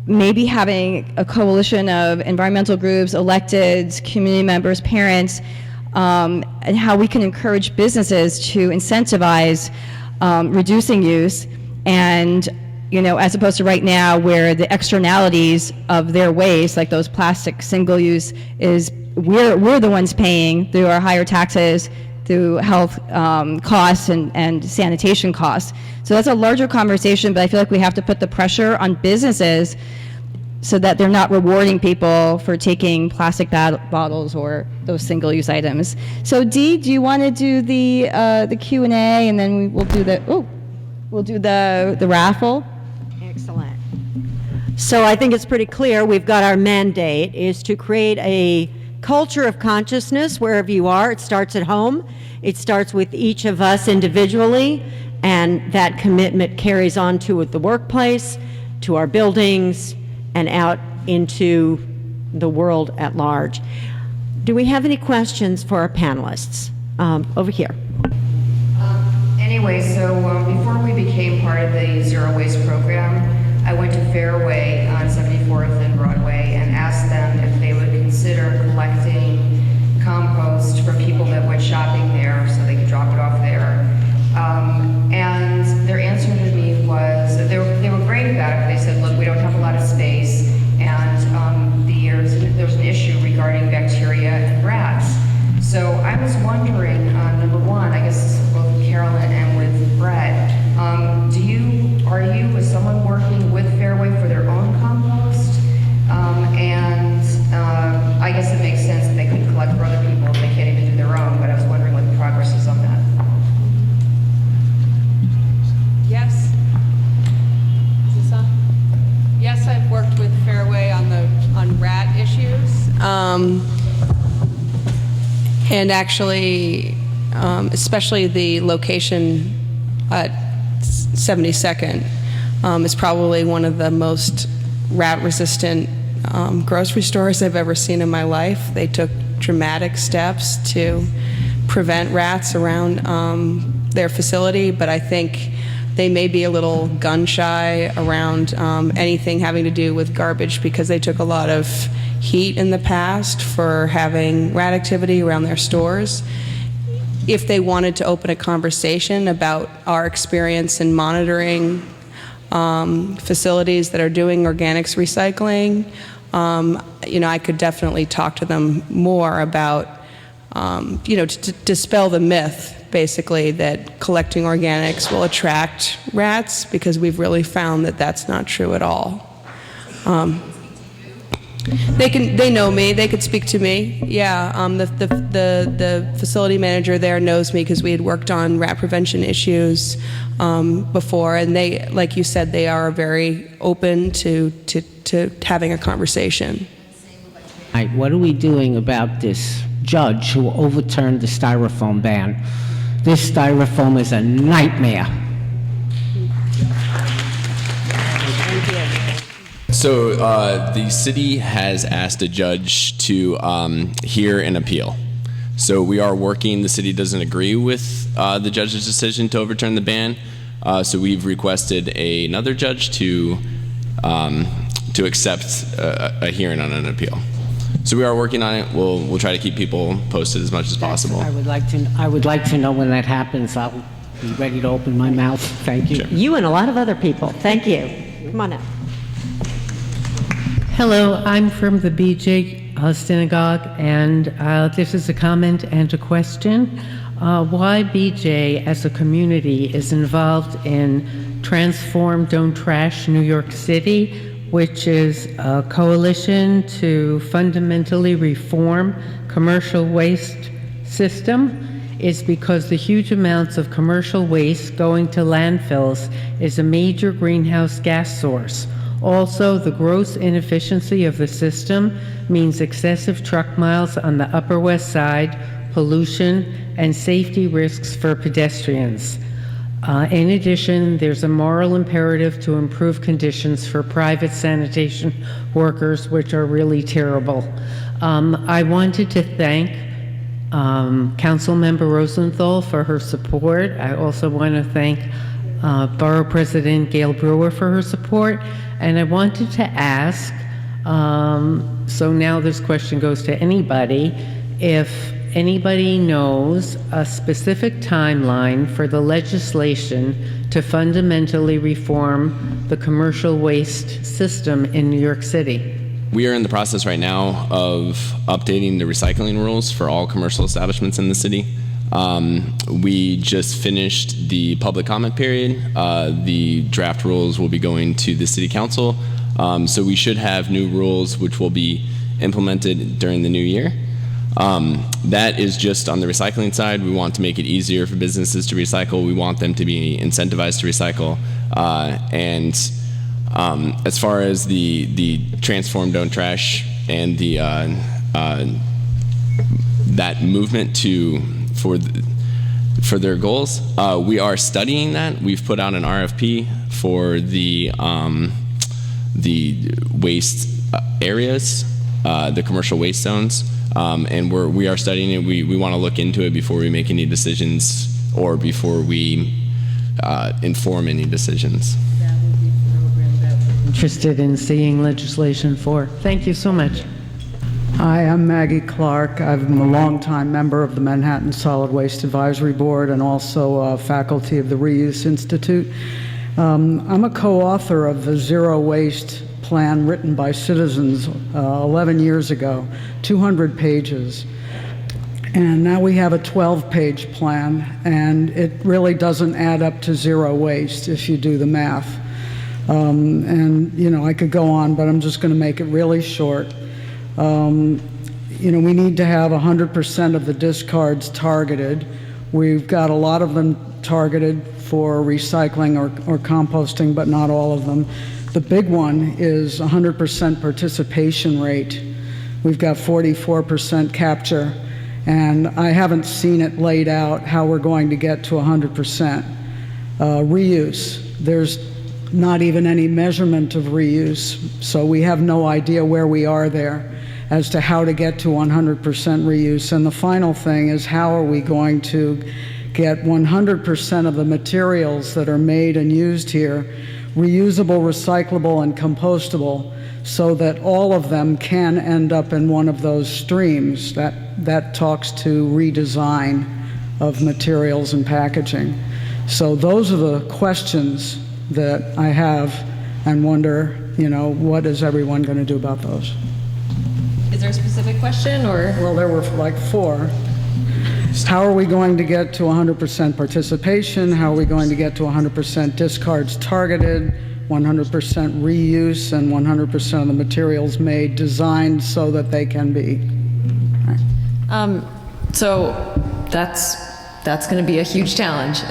maybe having a coalition of environmental groups, electeds, community members, parents, and how we can encourage businesses to incentivize reducing use, and as opposed to right now where the externalities of their waste, like those plastic single use, is we're the ones paying through our higher taxes, through health costs and sanitation costs. So that's a larger conversation, but I feel like we have to put the pressure on businesses so that they're not rewarding people for taking plastic bottles or those single-use items. So Dee, do you want to do the Q&A, and then we will do the, We'll do the raffle. Excellent. So I think it's pretty clear we've got our mandate is to create a culture of consciousness wherever you are. It starts at home. It starts with each of us individually, and that commitment carries on to the workplace, to our buildings, and out into the world at large. Do we have any questions for our panelists? Over here. Anyway, so before we became part of the Zero Waste program, I went to Fairway on 74th and Broadway and asked them if they would consider collecting compost from people that went shopping there so they could drop it off there. And their answer to me was, they were great about it. They said, look, we don't have a lot of space, and there's an issue regarding bacteria and rats. So I was wondering, number one, I guess this is both with Carolyn and with Brett, is someone working with Fairway for their own compost? I guess it makes sense that they couldn't collect for other people if they can't even do their own, but I was wondering what the progress is on that. Yes. Is this on? Yes, I've worked with Fairway on rat issues. And actually, especially the location at 72nd is probably one of the most rat-resistant grocery stores I've ever seen in my life. They took dramatic steps to prevent rats around their facility, but I think they may be a little gun-shy around anything having to do with garbage because they took a lot of heat in the past for having rat activity around their stores. If they wanted to open a conversation about our experience in monitoring facilities that are doing organics recycling, I could definitely talk to them more about, to dispel the myth, basically, that collecting organics will attract rats, because we've really found that that's not true at all. They know me. They could speak to me. Yeah, the facility manager there knows me because we had worked on rat prevention issues before, and they, like you said, they are very open to having a conversation. What are we doing about this judge who overturned the styrofoam ban? This styrofoam is a nightmare. So the city has asked a judge to hear an appeal. So we are working. The city doesn't agree with the judge's decision to overturn the ban. So we've requested another judge to accept a hearing on an appeal. So we are working on it. We'll try to keep people posted as much as possible. I would like to know when that happens. I'll be ready to open my mouth. Thank you. Sure. You and a lot of other people. Thank you. Come on up. Hello, I'm from the BJ Synagogue, and this is a comment and a question. Why BJ as a community is involved in Transform Don't Trash New York City, which is a coalition to fundamentally reform commercial waste system, is because the huge amounts of commercial waste going to landfills is a major greenhouse gas source. Also, the gross inefficiency of the system means excessive truck miles on the Upper West Side, pollution, and safety risks for pedestrians. In addition, there's a moral imperative to improve conditions for private sanitation workers, which are really terrible. I wanted to thank Councilmember Rosenthal for her support. I also want to thank Borough President Gale Brewer for her support. And I wanted to ask, so now this question goes to anybody, if anybody knows a specific timeline for the legislation to fundamentally reform the commercial waste system in New York City. We are in the process right now of updating the recycling rules for all commercial establishments in the city. We just finished the public comment period. The draft rules will be going to the city council. So we should have new rules which will be implemented during the new year. That is just on the recycling side. We want to make it easier for businesses to recycle. We want them to be incentivized to recycle. As far as the transform, don't trash, and the that movement for their goals, we are studying that. We've put out an RFP for the waste areas, the commercial waste zones, and we are studying it. We want to look into it before we make any decisions or before we inform any decisions. Interested in seeing legislation for. Thank you so much. Hi, I'm Maggie Clark. I'm a longtime member of the Manhattan Solid Waste Advisory Board and also a faculty of the Reuse Institute. I'm a co-author of the Zero Waste Plan written by citizens 11 years ago, 200 pages. And now we have a 12-page plan, and it really doesn't add up to zero waste if you do the math. And, you know, I could go on, but I'm just going to make it really short. You know, we need to have 100% of the discards targeted. We've got a lot of them targeted for recycling or composting, but not all of them. The big one is 100% participation rate. We've got 44% capture, and I haven't seen it laid out how we're going to get to 100%. Reuse, there's not even any measurement of reuse, so we have no idea where we are there as to how to get to 100% reuse. And the final thing is, how are we going to get 100% of the materials that are made and used here reusable, recyclable, and compostable, so that all of them can end up in one of those streams. That talks to redesign of materials and packaging. So those are the questions that I have and wonder, you know, what is everyone going to do about those? Is there a specific question, or? Well, there were like 4. How are we going to get to 100% participation? How are we going to get to 100% discards targeted, 100% reuse, and 100% of the materials made designed so that they can be? So that's going to be a huge challenge.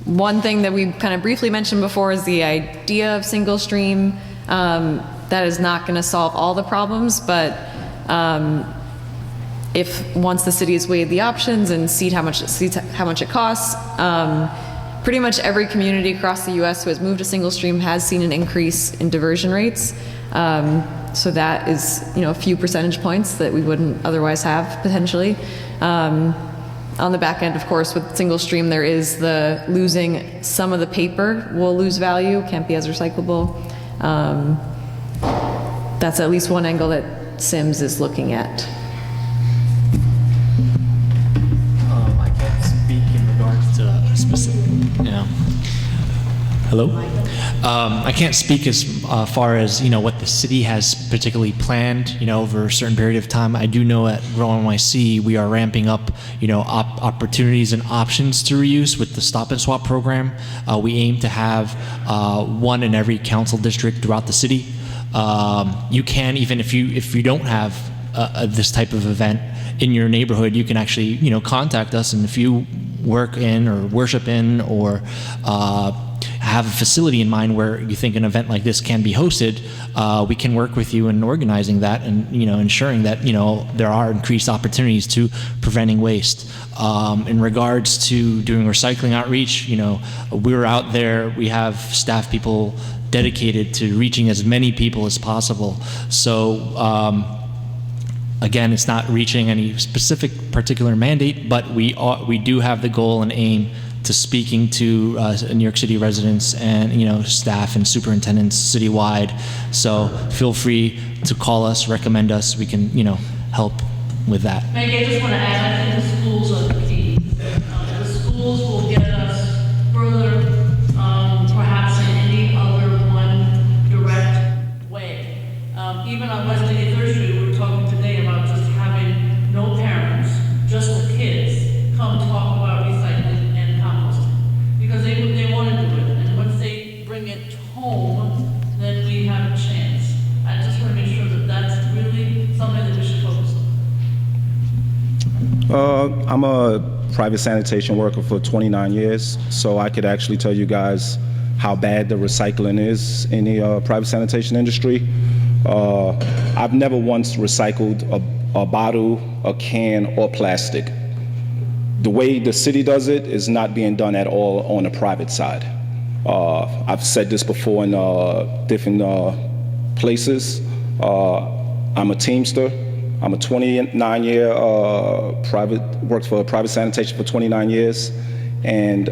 One thing that we kind of briefly mentioned before is the idea of single stream. That is not going to solve all the problems, but if once the city has weighed the options and sees how much it costs, pretty much every community across the U.S. who has moved to single stream has seen an increase in diversion rates. So that is, you know, a few percentage points that we wouldn't otherwise have potentially. On the back end, of course, with single stream, there is the losing some of the paper will lose value, can't be as recyclable. That's at least one angle that Sims is looking at. I can't speak in regards to a specific, yeah. Hello? I can't speak as far as, you know, what the city has particularly planned, you know, over a certain period of time. I do know at GrowNYC we are ramping up, you know, opportunities and options to reuse with the Stop and Swap program. We aim to have one in every council district throughout the city. You can, even if you don't have this type of event in your neighborhood, you can actually, you know, contact us, and if you work in or worship in or have a facility in mind where you think an event like this can be hosted, we can work with you in organizing that and, you know, ensuring that, you know, there are increased opportunities to preventing waste. In regards to doing recycling outreach, you know, we're out there, we have staff people dedicated to reaching as many people as possible. So again, it's not reaching any specific particular mandate, but we do have the goal and aim to speaking to New York City residents and, you know, staff and superintendents citywide. So feel free to call us, recommend us. We can, you know, help with that. Maggie, I just want to add, I think the schools are the key. The schools will get us further, perhaps in any other one direct way. Even on West 83rd Street, we were talking today about just having no parents, just the kids, come talk about recycling and composting. Because they want to do it. And once they bring it home, then we have a chance. I just want to make sure that that's really something that we should focus on. I'm a private sanitation worker for 29 years, so I could actually tell you guys how bad the recycling is in the private sanitation industry. I've never once recycled a bottle, a can, or plastic. The way the city does it is not being done at all on the private side. I've said this before in different places. I'm a Teamster. I'm a 29-year worked for private sanitation for 29 years, and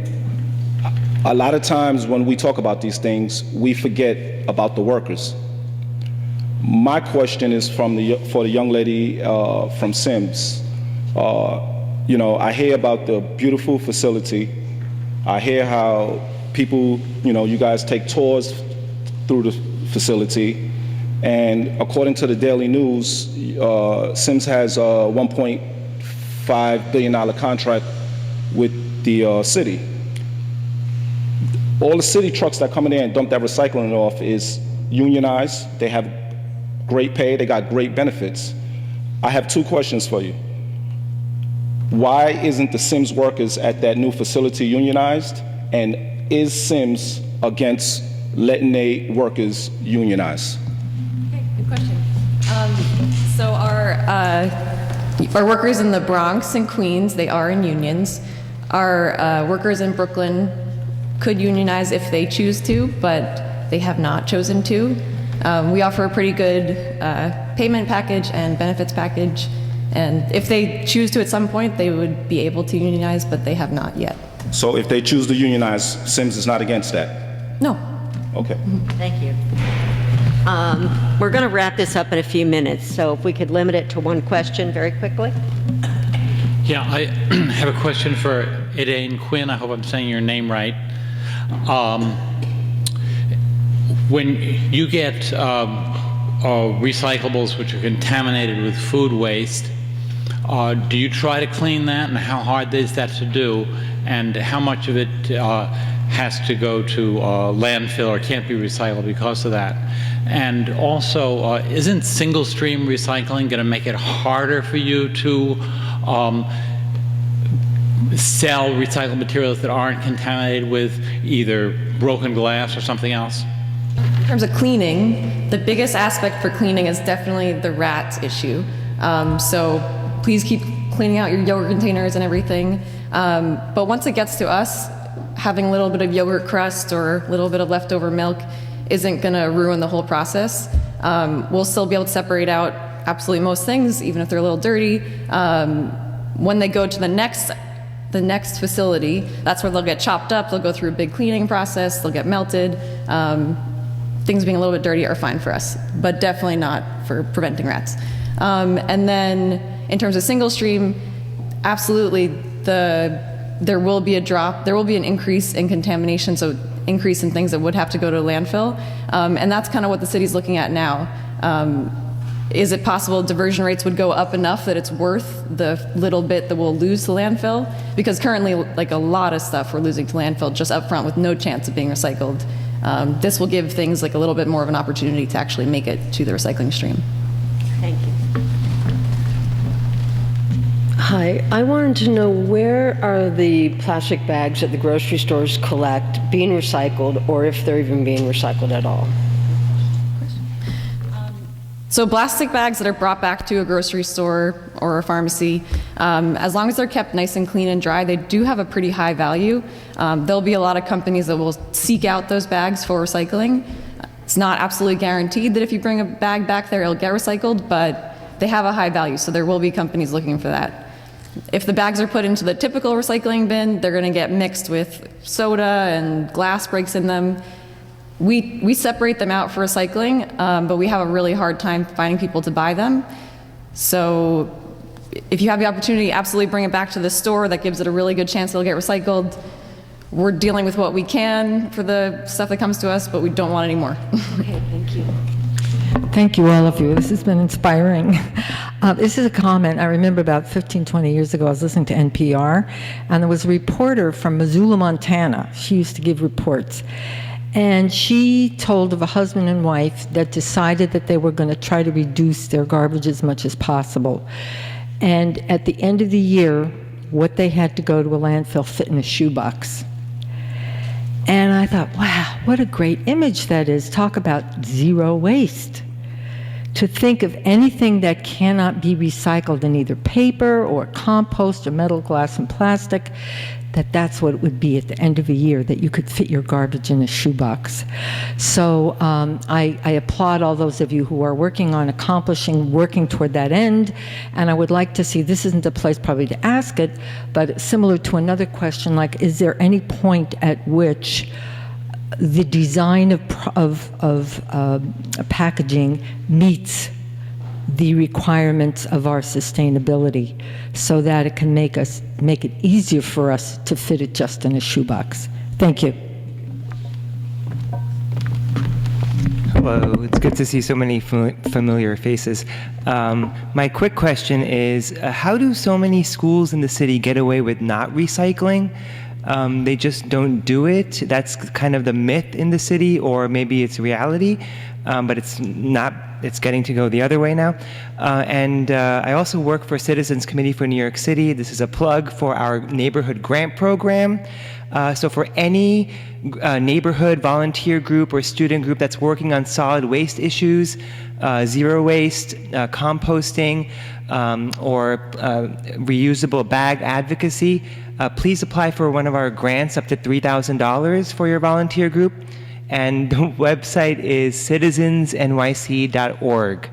a lot of times when we talk about these things, we forget about the workers. My question is for the young lady from Sims. You know, I hear about the beautiful facility. I hear how people, you know, you guys take tours through the facility. And according to the Daily News, Sims has a $1.5 billion contract with the city. All the city trucks that come in there and dump that recycling off is unionized. They have great pay, they got great benefits. I have two questions for you. Why isn't the Sims workers at that new facility unionized? And is Sims against letting their workers unionize? Question. So our workers in the Bronx and Queens, they are in unions. Our workers in Brooklyn could unionize if they choose to, but they have not chosen to. We offer a pretty good payment package and benefits package, and if they choose to at some point, they would be able to unionize, but they have not yet. So if they choose to unionize, Sims is not against that? No. Okay. Thank you. We're going to wrap this up in a few minutes, so if we could limit it to one question very quickly. Yeah, I have a question for Eadaoin Quinn. I hope I'm saying your name right. When you get recyclables which are contaminated with food waste, do you try to clean that, and how hard is that to do, and how much of it has to go to landfill or can't be recycled because of that? And also, isn't single stream recycling going to make it harder for you to sell recycled materials that aren't contaminated with either broken glass or something else? In terms of cleaning, the biggest aspect for cleaning is definitely the rats issue. So please keep cleaning out your yogurt containers and everything. But once it gets to us, having a little bit of yogurt crust or a little bit of leftover milk isn't going to ruin the whole process. We'll still be able to separate out absolutely most things, even if they're a little dirty. When they go to the next facility, that's where they'll get chopped up, they'll go through a big cleaning process, they'll get melted. Things being a little bit dirty are fine for us, but definitely not for preventing rats. And then in terms of single stream, absolutely, there will be a drop, there will be an increase in contamination, so increase in things that would have to go to landfill. And that's kind of what the city's looking at now. Is it possible diversion rates would go up enough that it's worth the little bit that we'll lose to landfill? Because currently, like a lot of stuff we're losing to landfill just up front with no chance of being recycled. This will give things like a little bit more of an opportunity to actually make it to the recycling stream. Thank you. Hi, I wanted to know, where are the plastic bags that the grocery stores collect being recycled, or if they're even being recycled at all? So plastic bags that are brought back to a grocery store or a pharmacy, as long as they're kept nice and clean and dry, they do have a pretty high value. There'll be a lot of companies that will seek out those bags for recycling. It's not absolutely guaranteed that if you bring a bag back there, it'll get recycled, but they have a high value, so there will be companies looking for that. If the bags are put into the typical recycling bin, they're going to get mixed with soda and glass breaks in them. We separate them out for recycling, but we have a really hard time finding people to buy them. So if you have the opportunity, absolutely bring it back to the store. That gives it a really good chance it'll get recycled. We're dealing with what we can for the stuff that comes to us, but we don't want any more. Okay, thank you. Thank you, all of you. This has been inspiring. This is a comment. I remember about 15, 20 years ago, I was listening to NPR, and there was a reporter from Missoula, Montana. She used to give reports. And she told of a husband and wife that decided that they were going to try to reduce their garbage as much as possible. And at the end of the year, what they had to go to a landfill fit in a shoebox. And I thought, wow, what a great image that is. Talk about zero waste. To think of anything that cannot be recycled in either paper or compost or metal, glass, and plastic, that's what it would be at the end of a year, that you could fit your garbage in a shoebox. So I applaud all those of you who are working on working toward that end, and I would like to see, this isn't the place probably to ask it, but similar to another question, like, is there any point at which the design of packaging meets the requirements of our sustainability, so that it can make it easier for us to fit it just in a shoebox? Thank you. Hello, it's good to see so many familiar faces. My quick question is, how do so many schools in the city get away with not recycling? They just don't do it. That's kind of the myth in the city, or maybe it's reality, but it's not. It's getting to go the other way now. And I also work for Citizens Committee for New York City. This is a plug for our neighborhood grant program. So for any neighborhood volunteer group or student group that's working on solid waste issues, zero waste, composting, or reusable bag advocacy, please apply for one of our grants up to $3,000 for your volunteer group. And the website is citizensnyc.org.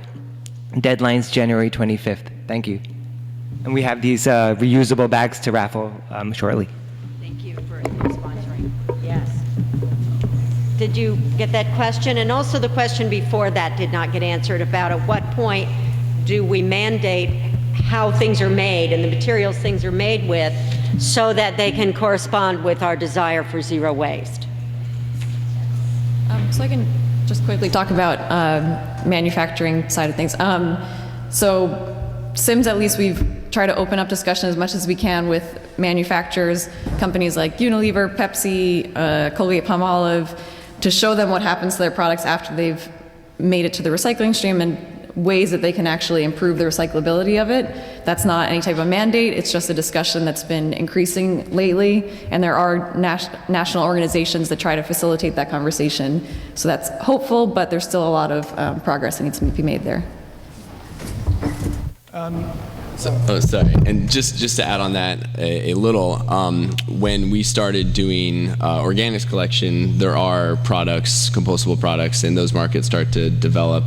Deadline's January 25th. Thank you. And we have these reusable bags to raffle shortly. Thank you for sponsoring. Yes. Did you get that question? And also the question before that did not get answered about at what point do we mandate how things are made and the materials things are made with so that they can correspond with our desire for zero waste? So I can just quickly talk about manufacturing side of things. So SIMS, at least we've tried to open up discussion as much as we can with manufacturers, companies like Unilever, Pepsi, Colgate-Palmolive, to show them what happens to their products after they've made it to the recycling stream and ways that they can actually improve the recyclability of it. That's not any type of mandate, it's just a discussion that's been increasing lately, and there are national organizations that try to facilitate that conversation. So that's hopeful, but there's still a lot of progress that needs to be made there. Sorry, and just to add on that a little, when we started doing organics collection, there are products, compostable products, and those markets start to develop.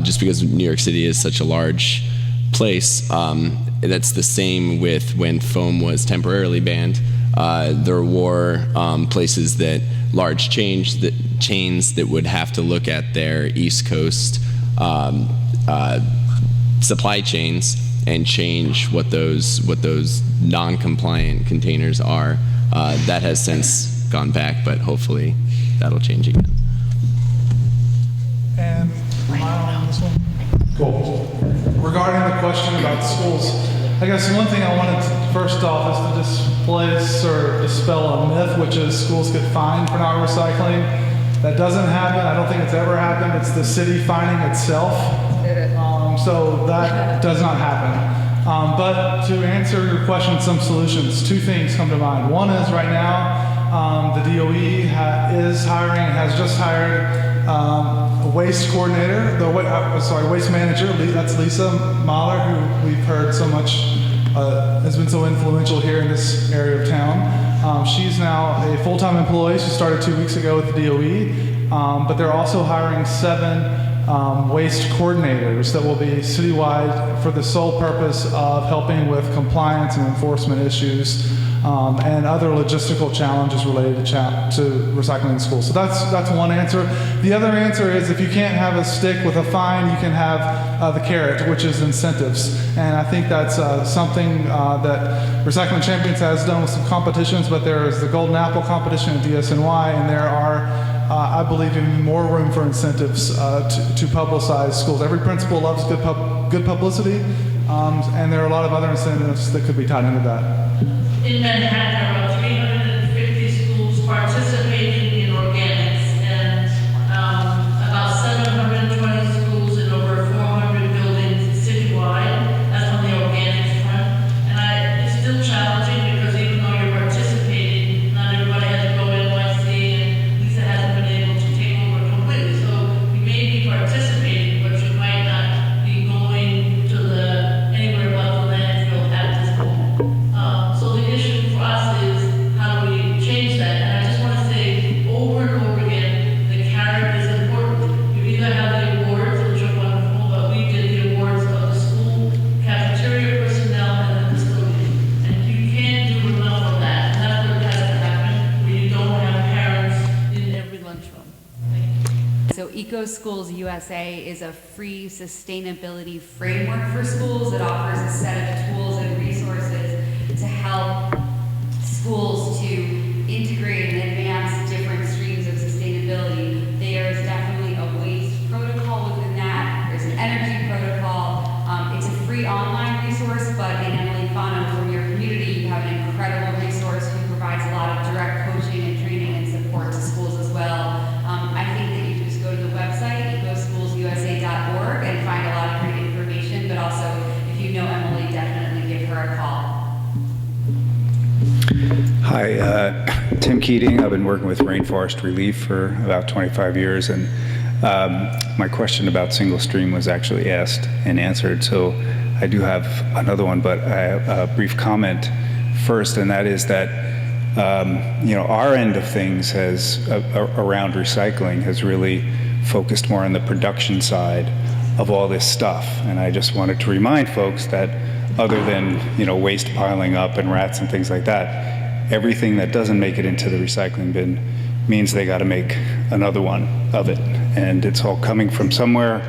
Just because New York City is such a large place, that's the same with when foam was temporarily banned. There were places that large chains that would have to look at their East Coast supply chains and change what those non-compliant containers are. That has since gone back, but hopefully that'll change again. And cool. Regarding the question about schools, I guess one thing I wanted to, first off, is to displace or dispel a myth, which is schools get fined for not recycling. That doesn't happen. I don't think it's ever happened. It's the city fining itself. So that does not happen. But to answer your question, some solutions, two things come to mind. One is right now, the DOE is hiring, has just hired a waste coordinator, waste manager, that's Lisa Mahler, who we've heard so much, has been so influential here in this area of town. She's now a full-time employee. She started 2 weeks ago with the DOE, but they're also hiring 7 waste coordinators that will be citywide for the sole purpose of helping with compliance and enforcement issues and other logistical challenges related to recycling in schools. So that's one answer. The other answer is if you can't have a stick with a fine, you can have the carrot, which is incentives. And I think that's something that Recycling Champions has done with some competitions, but there is the Golden Apple competition at DSNY, and there are I believe even more room for incentives to publicize schools. Every principal loves good publicity, and there are a lot of other incentives that could be tied into that. In Manhattan, around 350 schools participating in organics, and about 720 schools in over 400 buildings citywide. That's on the organic Schools USA is a free sustainability framework for schools that offers a set of tools and resources to help schools to integrate and advance different streams of sustainability. There's definitely a waste protocol within that. There's an energy protocol. It's a free online resource, but in Emily Fano from your community, you have an incredible resource who provides a lot of direct coaching and training and support to schools as well. I think that you can just go to the website, ecoschoolsusa.org, and find a lot of great information, but also if you know Emily, definitely give her a call. Hi, Tim Keating. I've been working with rainforest relief for about 25 years, and my question about single stream was actually asked and answered, so I do have another one, but I have a brief comment first, and that is that our end of things has around recycling has really focused more on the production side of all this stuff, and I just wanted to remind folks that other than waste piling up and rats and things like that, everything that doesn't make it into the recycling bin means they got to make another one of it, and it's all coming from somewhere.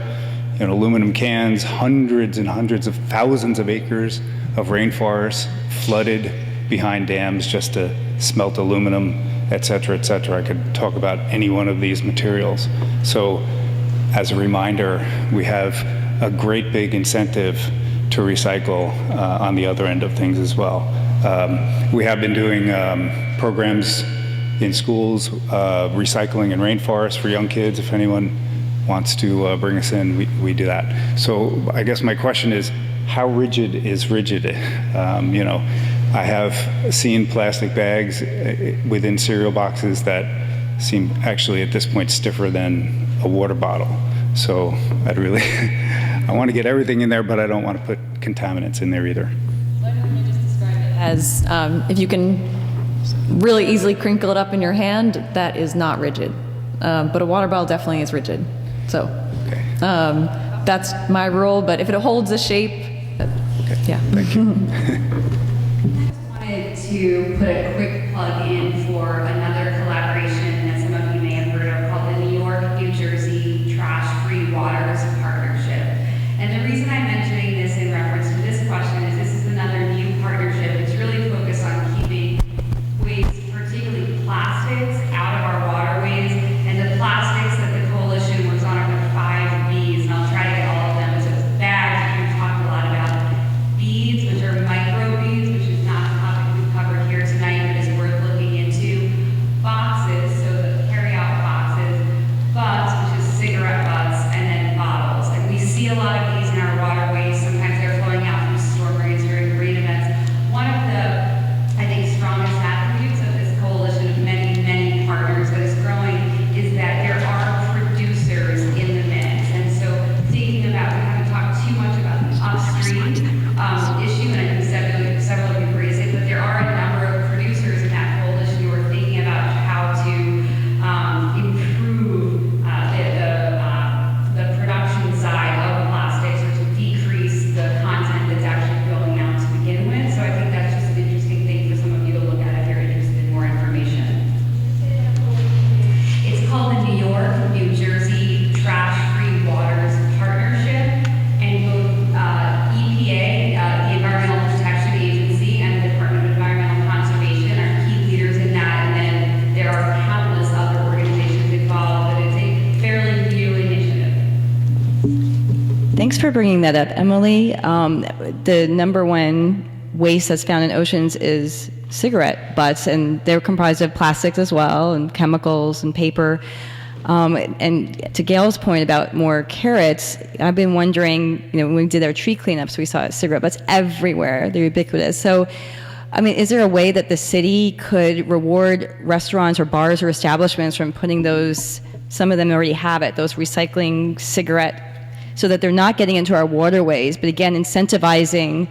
Aluminum cans, hundreds and hundreds of thousands of acres of rainforests flooded behind dams just to smelt aluminum, et cetera, et cetera. I could talk about any one of these materials. So as a reminder, we have a great big incentive to recycle on the other end of things as well. We have been doing programs in schools, recycling in rainforests for young kids. If anyone wants to bring us in, we do that. So I guess my question is, how rigid is rigid? I have seen plastic bags within cereal boxes that seem actually at this point stiffer than a water bottle. So I'd really, I want to get everything in there, but I don't want to put contaminants in there either. As if you can really easily crinkle it up in your hand, that is not rigid. But a water bottle definitely is rigid. So that's my rule, but if it holds a shape, yeah. Thank you. I just wanted to put a quick plug in for another collaboration that some of you may have heard of called the New York, New Jersey Trash-Free Waters Partnership. And the reason I'm mentioning this in reference to this question is this is another new partnership. It's really focused on keeping waste, particularly plastics, out of our waterways. And the plastics that the coalition works on are the 5 Bs, and I'll try to get all of them. So it's bags, we've talked a lot about beads, which are micro beads, which is not a topic we've covered here tonight, but is worth looking into. Boxes, so the carry-out boxes, butts, which is cigarette butts, and then bottles. And we see a lot of these in our waterways. Sometimes they're flowing out from storm drains during great events. One of the, I think, strongest attributes of this coalition of many, many partners that is growing is that there are producers in the mix. And so thinking about, we haven't talked too much about the upstream issue, and I think several of you raised it, but there are a number of producers in that coalition who are thinking about how to improve the production side of plastics, or to decrease the content that's actually going out to begin with. So I think that's just an interesting thing for some of you to look at if you're interested in more information. It's called the New York, New Jersey Trash-Free Waters Partnership, and both EPA, the Environmental Protection Agency, and the Department of Environmental Conservation are key leaders in that, and then there are countless other organizations involved, but it's a fairly new initiative. Thanks for bringing that up, Emily. The number one waste that's found in oceans is cigarette butts, and they're comprised of plastics as well, and chemicals and paper. And to Gale's point about more carrots, I've been wondering, when we did our tree cleanups, we saw cigarette butts everywhere. They're ubiquitous. So, I mean, is there a way that the city could reward restaurants or bars or establishments from putting those, some of them already have it, those recycling cigarette, so that they're not getting into our waterways, but again, incentivizing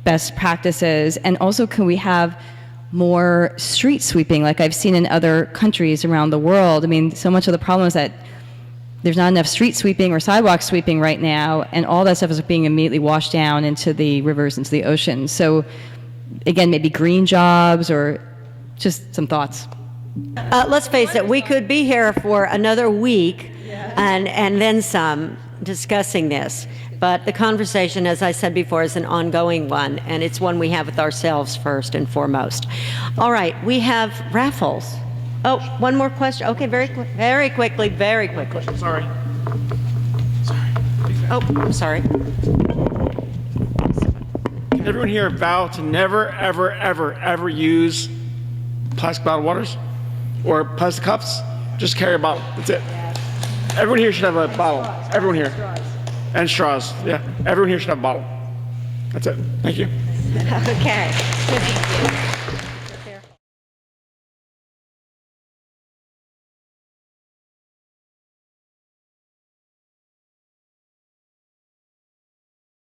best practices? And also, can we have more street sweeping like I've seen in other countries around the world? I mean, so much of the problem is that there's not enough street sweeping or sidewalk sweeping right now, and all that stuff is being immediately washed down into the rivers, into the ocean. So again, maybe green jobs, or just some thoughts. Let's face it, we could be here for another week and then some, discussing this. But the conversation, as I said before, is an ongoing one, and it's one we have with ourselves first and foremost. All right, we have raffles. Oh, one more question. Okay, very quickly. Sorry. Oh, I'm sorry. Can everyone here vow to never, ever, ever, ever use plastic bottled waters or plastic cups? Just carry a bottle. That's it. Everyone here should have a bottle. Everyone here. And straws. Yeah. Everyone here should have a bottle. That's it. Thank you. Okay.